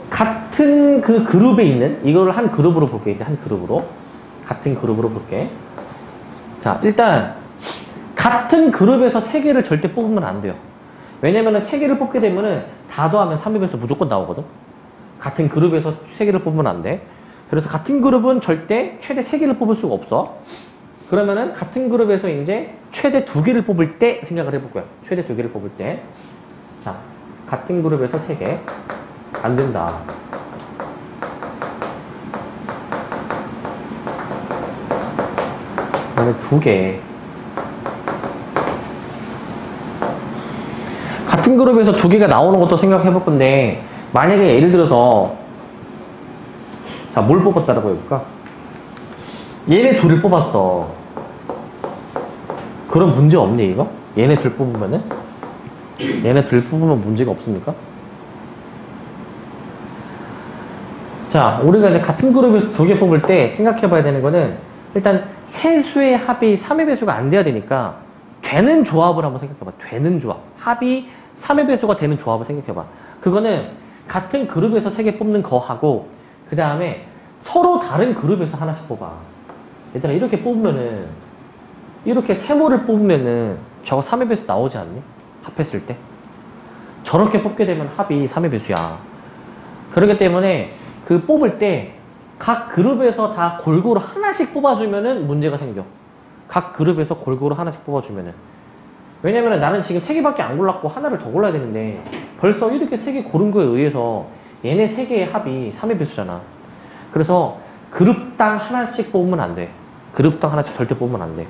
같은 그 그룹에 있는, 이거를 한 그룹으로 볼게, 이제 한 그룹으로. 같은 그룹으로 볼게. 자, 일단, 같은 그룹에서 3개를 절대 뽑으면 안 돼요. 왜냐면은 3개를 뽑게 되면은 다 더하면 3의 배수 무조건 나오거든. 같은 그룹에서 3개를 뽑으면 안 돼. 그래서 같은 그룹은 절대 최대 3개를 뽑을 수가 없어. 그러면은 같은 그룹에서 이제 최대 2개를 뽑을 때 생각을 해볼 거야. 최대 2개를 뽑을 때. 자, 같은 그룹에서 3개. 안 된다. 그 다음에 2개. 같은 그룹에서 2개가 나오는 것도 생각해 볼 건데, 만약에 예를 들어서, 자, 뭘 뽑았다라고 해볼까? 얘네 둘을 뽑았어. 그럼 문제 없니, 이거? 얘네 둘 뽑으면은? 얘네 둘 뽑으면 문제가 없습니까? 자, 우리가 이제 같은 그룹에서 2개 뽑을 때 생각해 봐야 되는 거는, 일단, 세 수의 합이 3의 배수가 안 돼야 되니까 되는 조합을 한번 생각해봐. 되는 조합. 합이 3의 배수가 되는 조합을 생각해봐. 그거는 같은 그룹에서 3개 뽑는 거하고 그 다음에 서로 다른 그룹에서 하나씩 뽑아. 얘들아 이렇게 뽑으면은 이렇게 세모를 뽑으면은 저거 3의 배수 나오지 않니? 합했을 때. 저렇게 뽑게 되면 합이 3의 배수야. 그렇기 때문에 그 뽑을 때 각 그룹에서 다 골고루 하나씩 뽑아주면은 문제가 생겨. 각 그룹에서 골고루 하나씩 뽑아주면은. 왜냐면은 나는 지금 3개밖에 안 골랐고 하나를 더 골라야 되는데 벌써 이렇게 3개 고른 거에 의해서 얘네 3개의 합이 3의 배수잖아. 그래서 그룹당 하나씩 뽑으면 안 돼. 그룹당 하나씩 절대 뽑으면 안 돼.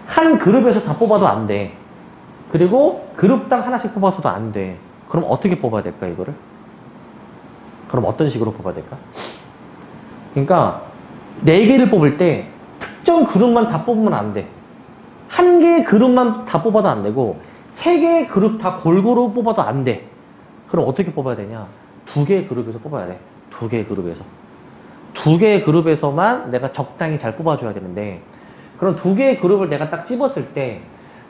한 그룹에서 다 뽑아도 안 돼. 그리고 그룹당 하나씩 뽑아서도 안 돼. 그럼 어떻게 뽑아야 될까, 이거를? 그럼 어떤 식으로 뽑아야 될까? 그러니까 4개를 뽑을 때 특정 그룹만 다 뽑으면 안 돼. 한 개의 그룹만 다 뽑아도 안 되고 3개의 그룹 다 골고루 뽑아도 안 돼. 그럼 어떻게 뽑아야 되냐? 2개의 그룹에서 뽑아야 돼. 2개의 그룹에서. 2개의 그룹에서만 내가 적당히 잘 뽑아줘야 되는데 그럼 2개의 그룹을 내가 딱 집었을 때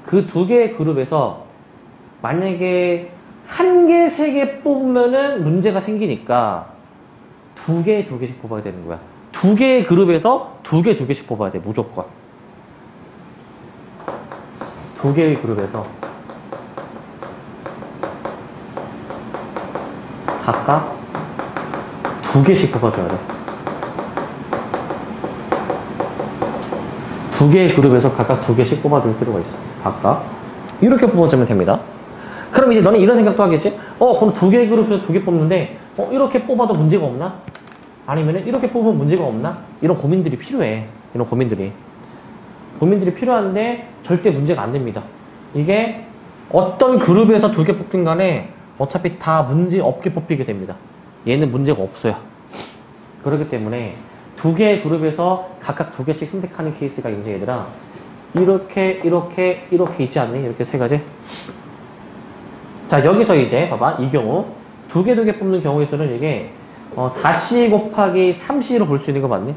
그 2개의 그룹에서 만약에 1개, 3개 뽑으면은 문제가 생기니까 2개, 2개씩 뽑아야 되는 거야. 2개의 그룹에서 2개, 2개씩 뽑아야 돼, 무조건. 2개의 그룹에서 각각 2개씩 뽑아줘야 돼. 2개의 그룹에서 각각 2개씩 뽑아줄 필요가 있어. 각각. 이렇게 뽑아주면 됩니다. 그럼 이제 너는 이런 생각도 하겠지? 그럼 2개의 그룹에서 2개 뽑는데, 이렇게 뽑아도 문제가 없나? 아니면은 이렇게 뽑으면 문제가 없나? 이런 고민들이 필요해. 이런 고민들이. 고민들이 필요한데 절대 문제가 안 됩니다. 이게 어떤 그룹에서 2개 뽑든 간에 어차피 다 문제 없게 뽑히게 됩니다. 얘는 문제가 없어요. 그렇기 때문에 2개의 그룹에서 각각 2개씩 선택하는 케이스가 이제 얘들아 이렇게 있지 않니? 이렇게 3가지. 자, 여기서 이제 봐봐. 이 경우 2개 뽑는 경우에서는 이게 4C 곱하기 3C로 볼 수 있는 거 맞니?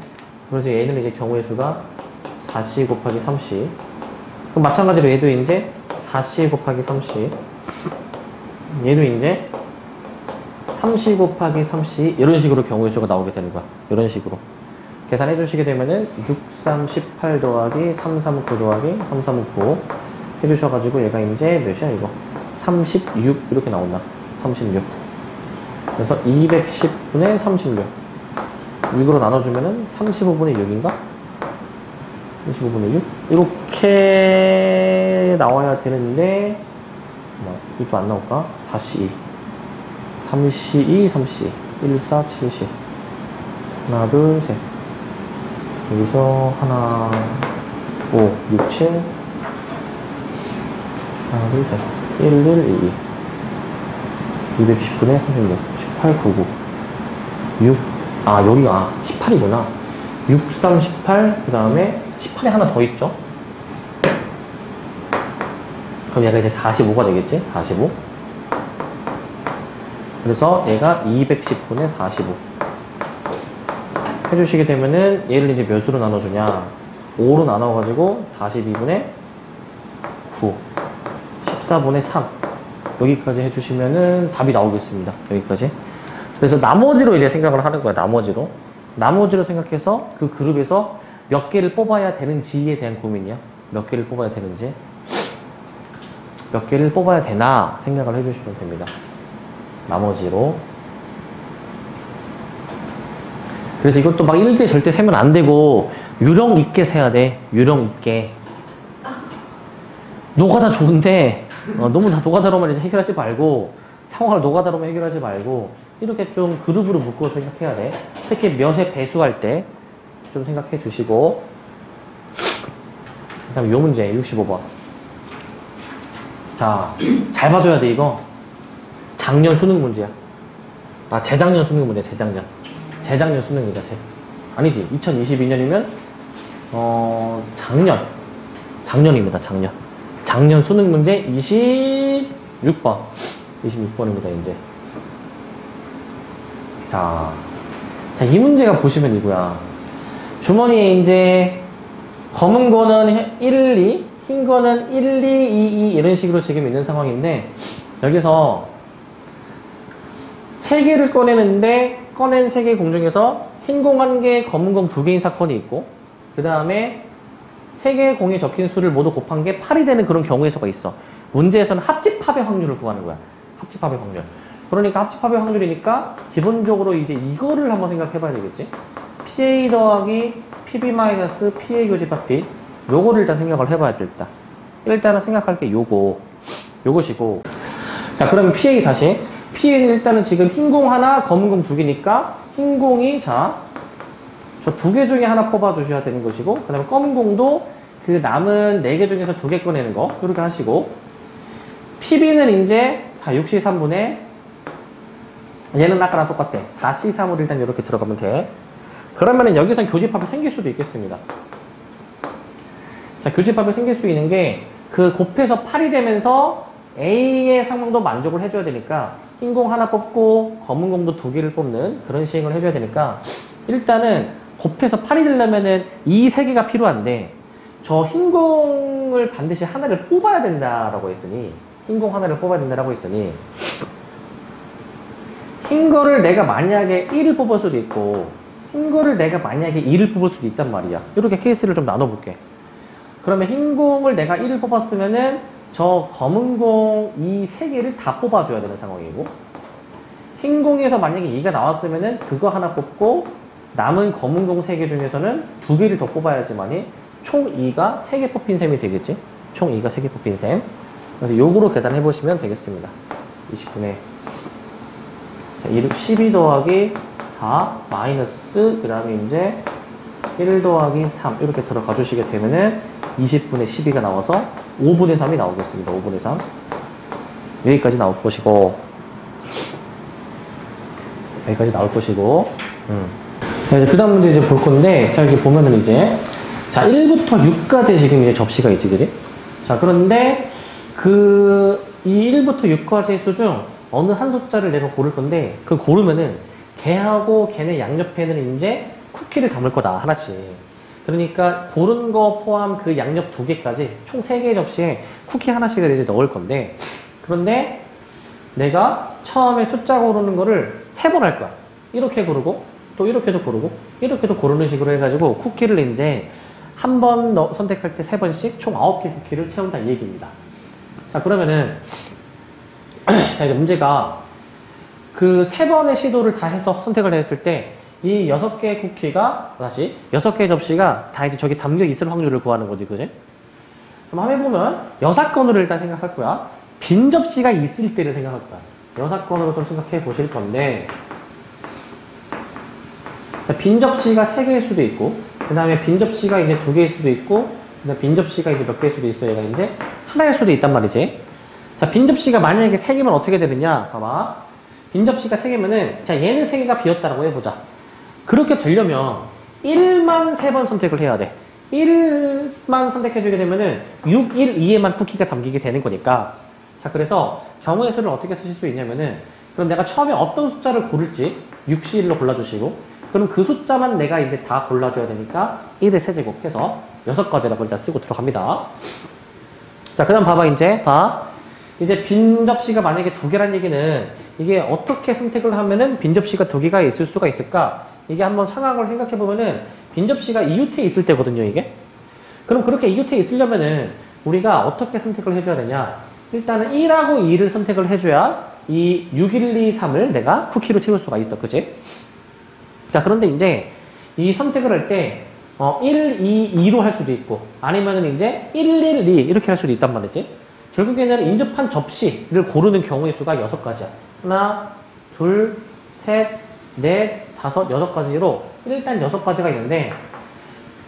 그래서 얘는 이제 경우의 수가 4C 곱하기 3C. 그럼 마찬가지로 얘도 이제 4C 곱하기 3C. 얘도 이제 3C 곱하기 3C. 이런 식으로 경우의 수가 나오게 되는 거야. 이런 식으로. 계산해 주시게 되면은 6, 3, 18 더하기 3, 3, 9 더하기 3, 3, 9 해주셔가지고 얘가 이제 몇이야 이거? 36 이렇게 나온다. 36. 그래서 210분의 36. 6으로 나눠주면은 35분의 6인가? 35분의 6? 이렇게 나와야 되는데, 이것도 안 나올까? 4C2. 3C2, 3C. 1, 4, 7C. 하나, 둘, 셋. 여기서 하나, 5, 6, 7. 하나, 둘, 셋. 1, 1, 2, 2. 210분의 36. 18, 99. 6. 여기가 18이구나. 6, 3, 18. 그 다음에 18에 하나 더 있죠. 그럼 얘가 이제 45가 되겠지? 45. 그래서 얘가 210분의 45. 해주시게 되면은 얘를 이제 몇으로 나눠주냐? 5로 나눠가지고 42분의 9. 14분의 3. 여기까지 해주시면은 답이 나오겠습니다. 여기까지. 그래서 나머지로 이제 생각을 하는 거야. 나머지로 생각해서 그 그룹에서 몇 개를 뽑아야 되는지에 대한 고민이야. 몇 개를 뽑아야 되는지. 몇 개를 뽑아야 되나 생각을 해주시면 됩니다. 나머지로. 그래서 이것도 막 1대 절대 세면 안 되고 유령 있게 세야 돼. 유령 있게. 노가다 좋은데 너무 다 노가다로만 해결하지 말고 상황을 노가다로만 해결하지 말고 이렇게 좀 그룹으로 묶어서 생각해야 돼. 특히 몇의 배수할 때 좀 생각해 주시고 그 다음에 요 문제 65번. 자, 잘 봐줘야 돼. 이거 작년 수능 문제야. 재작년 수능 문제야. 재작년 수능이다. 아니지, 2022년이면 작년입니다. 작년 수능 문제 26번 26번입니다 이제. 자, 이 문제가 보시면 이거야. 주머니에 이제 검은 거는 1, 2, 흰 거는 1, 2, 2, 2 이런 식으로 지금 있는 상황인데 여기서 세 개를 꺼내는데 꺼낸 세 개 공 중에서 흰 공 1개, 검은 공 2개인 사건이 있고 그 다음에 세 개의 공에 적힌 수를 모두 곱한 게 8이 되는 그런 경우의 수가 있어. 문제에서는 합집합의 확률을 구하는 거야. 합집합의 확률. 그러니까 합집합의 확률이니까 기본적으로 이제 이거를 한번 생각해 봐야 되겠지. PA 더하기 PB-PA 교집합 B 요거를 일단 생각을 해봐야 돼. 일단은 생각할 게 요것이고 자 그러면 PA 다시 PA는 일단은 지금 흰 공 하나 검은 공 2개니까 흰 공이 자 저 2개 중에 하나 뽑아 주셔야 되는 것이고 그 다음에 검은 공도 그 남은 4개 중에서 2개 꺼내는 거 이렇게 하시고 PB는 이제 6C3분의 얘는 아까랑 똑같아 4C3으로 일단 이렇게 들어가면 돼. 그러면은 여기선 교집합이 생길 수도 있겠습니다. 자 교집합이 생길 수 있는 게 그 곱해서 8이 되면서 A의 상황도 만족을 해줘야 되니까 흰 공 하나 뽑고 검은 공도 2개를 뽑는 그런 시행을 해줘야 되니까 일단은 곱해서 8이 되려면은 이 3개가 필요한데 저 흰 공을 반드시 하나를 뽑아야 된다라고 했으니 흰 공 하나를 뽑아야 된다라고 했으니 흰 거를 내가 만약에 1을 뽑을 수도 있고 흰 거를 내가 만약에 2를 뽑을 수도 있단 말이야. 이렇게 케이스를 좀 나눠볼게. 그러면 흰 공을 내가 1을 뽑았으면은 저 검은 공 이 3개를 다 뽑아줘야 되는 상황이고 흰 공에서 만약에 2가 나왔으면은 그거 하나 뽑고 남은 검은 공 3개 중에서는 2개를 더 뽑아야지만이 총 2가 3개 뽑힌 셈이 되겠지. 총 2가 3개 뽑힌 셈. 그래서 요거로 계산해 보시면 되겠습니다. 20분의 12 더하기 4 마이너스 그 다음에 이제 1 더하기 3 이렇게 들어가 주시게 되면은 20분의 12가 나와서 5분의 3이 나오겠습니다. 5분의 3 여기까지 나올 것이고 여기까지 나올 것이고 자, 이제 그 다음 문제 이제 볼 건데 자 이렇게 보면은 이제 자 1부터 6까지 지금 이제 접시가 있지 그지? 자 그런데 이 1부터 6까지의 수 중 어느 한 숫자를 내가 고를 건데 그 고르면은 걔하고 걔네 양옆에는 이제 쿠키를 담을 거다 하나씩. 그러니까 고른 거 포함 그 양옆 2개까지 총 3개의 접시에 쿠키 하나씩을 이제 넣을 건데 그런데 내가 처음에 숫자 고르는 거를 3번 할 거야. 이렇게 고르고 또 이렇게도 고르고 이렇게도 고르는 식으로 해가지고 쿠키를 이제 한 번 선택할 때 3번씩 총 9개 쿠키를 채운다 이 얘기입니다. 자 그러면은 자 이제 문제가 그 3번의 시도를 다 해서 선택을 했을 때 이 6개의 쿠키가 다시 6개의 접시가 다 이제 저기 담겨 있을 확률을 구하는 거지 그지? 그럼 한번 해보면 여사건으로 일단 생각할 거야. 빈 접시가 있을 때를 생각할 거야. 여사건으로 좀 생각해 보실 건데 빈 접시가 3개일 수도 있고 그 다음에 빈 접시가 이제 2개일 수도 있고 그 다음에 빈 접시가 이제 몇 개일 수도 있어. 얘가 이제 하나일 수도 있단 말이지. 자, 빈 접시가 만약에 3개면 어떻게 되느냐 봐봐. 빈 접시가 3개면은 자 얘는 3개가 비었다라고 해보자. 그렇게 되려면 1만 3번 선택을 해야 돼. 1만 선택해주게 되면은 6, 1, 2에만 쿠키가 담기게 되는 거니까 자 그래서 경우의 수를 어떻게 쓰실 수 있냐면은 그럼 내가 처음에 어떤 숫자를 고를지 6C1로 골라주시고 그럼 그 숫자만 내가 이제 다 골라줘야 되니까 1의 세제곱 해서 6가지라고 일단 쓰고 들어갑니다. 자, 그 다음 봐봐, 이제 빈 접시가 만약에 2개란 얘기는 이게 어떻게 선택을 하면은 빈 접시가 2개가 있을 수가 있을까? 이게 한번 상황을 생각해 보면은 빈 접시가 이웃에 있을 때거든요, 이게. 그럼 그렇게 이웃에 있으려면은 우리가 어떻게 선택을 해줘야 되냐? 일단은 1하고 2를 선택을 해줘야 이 6, 1, 2, 3을 내가 쿠키로 채울 수가 있어, 그치? 자, 그런데 이제 이 선택을 할 때 1, 2, 2로 할 수도 있고 아니면은 이제 1, 1, 2 이렇게 할 수도 있단 말이지. 결국에는 인접한 접시를 고르는 경우의 수가 6가지야. 하나, 둘, 셋, 넷, 다섯, 6가지로 일단 6가지가 있는데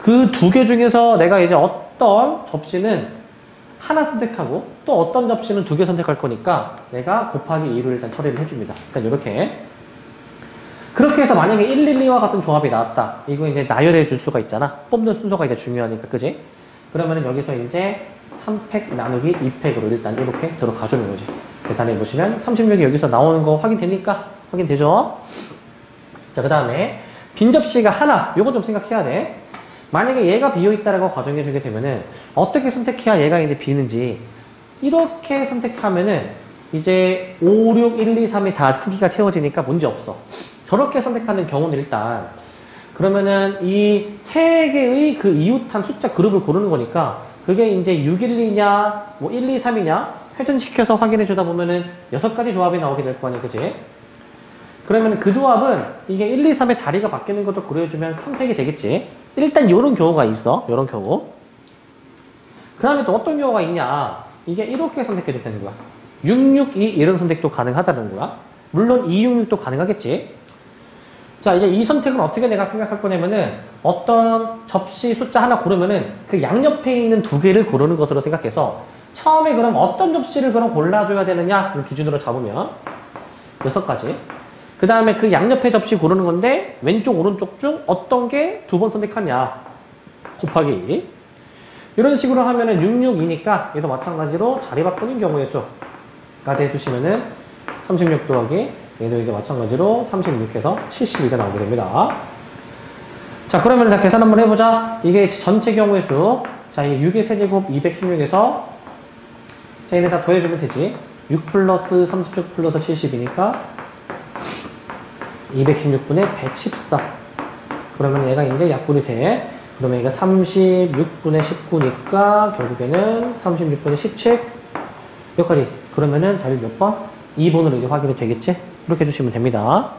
그 2개 중에서 내가 이제 어떤 접시는 하나 선택하고 또 어떤 접시는 2개 선택할 거니까 내가 곱하기 2로 일단 처리를 해줍니다. 일단 이렇게. 그렇게 해서 만약에 1, 1, 2와 같은 조합이 나왔다. 이거 이제 나열해 줄 수가 있잖아. 뽑는 순서가 이제 중요하니까, 그지? 그러면은 여기서 이제 3팩 나누기 2팩으로 일단 이렇게 들어가 주는 거지. 계산해 보시면 36이 여기서 나오는 거 확인되니까? 확인되죠? 자, 그 다음에 빈 접시가 하나. 요거 좀 생각해야 돼. 만약에 얘가 비어있다라고 가정해주게 되면은 어떻게 선택해야 얘가 이제 비는지 이렇게 선택하면은 이제 5, 6, 1, 2, 3이 다 크기가 채워지니까 문제 없어. 저렇게 선택하는 경우는 일단 그러면은 이 세 개의 그 이웃한 숫자 그룹을 고르는 거니까 그게 이제 612냐 뭐 1, 2, 3이냐 회전시켜서 확인해 주다 보면은 6가지 조합이 나오게 될 거 아니야, 그치? 그러면 그 조합은 이게 1, 2, 3의 자리가 바뀌는 것도 고려해주면 선택이 되겠지. 일단 이런 경우가 있어. 이런 경우. 그 다음에 또 어떤 경우가 있냐. 이게 이렇게 선택해도 되는 거야. 662 이런 선택도 가능하다는 거야. 물론 266도 가능하겠지. 자, 이제 이 선택은 어떻게 내가 생각할 거냐면은 어떤 접시 숫자 하나 고르면은 그 양옆에 있는 두 개를 고르는 것으로 생각해서 처음에 그럼 어떤 접시를 그럼 골라줘야 되느냐 그 기준으로 잡으면 6가지. 그 다음에 그 양옆에 접시 고르는 건데 왼쪽 오른쪽 중 어떤 게 두 번 선택하냐 곱하기 이런 식으로 하면은 662니까 얘도 마찬가지로 자리 바꾸는 경우의 수까지 해주시면은 36 더하기 얘도 이게 마찬가지로 36해서 72가 나오게 됩니다. 자, 그러면 자 계산 한번 해보자. 이게 전체 경우의 수. 자, 이게 6의 세제곱 216에서 자, 얘네 다 더해주면 되지. 6 플러스 36 플러스 70이니까 216분의 114. 그러면 얘가 이제 약분이 돼. 그러면 얘가 36분의 19니까 결국에는 36분의 17. 여기까지. 그러면은 답이 몇 번? 2번으로 이제 확인이 되겠지? 이렇게 해주시면 됩니다.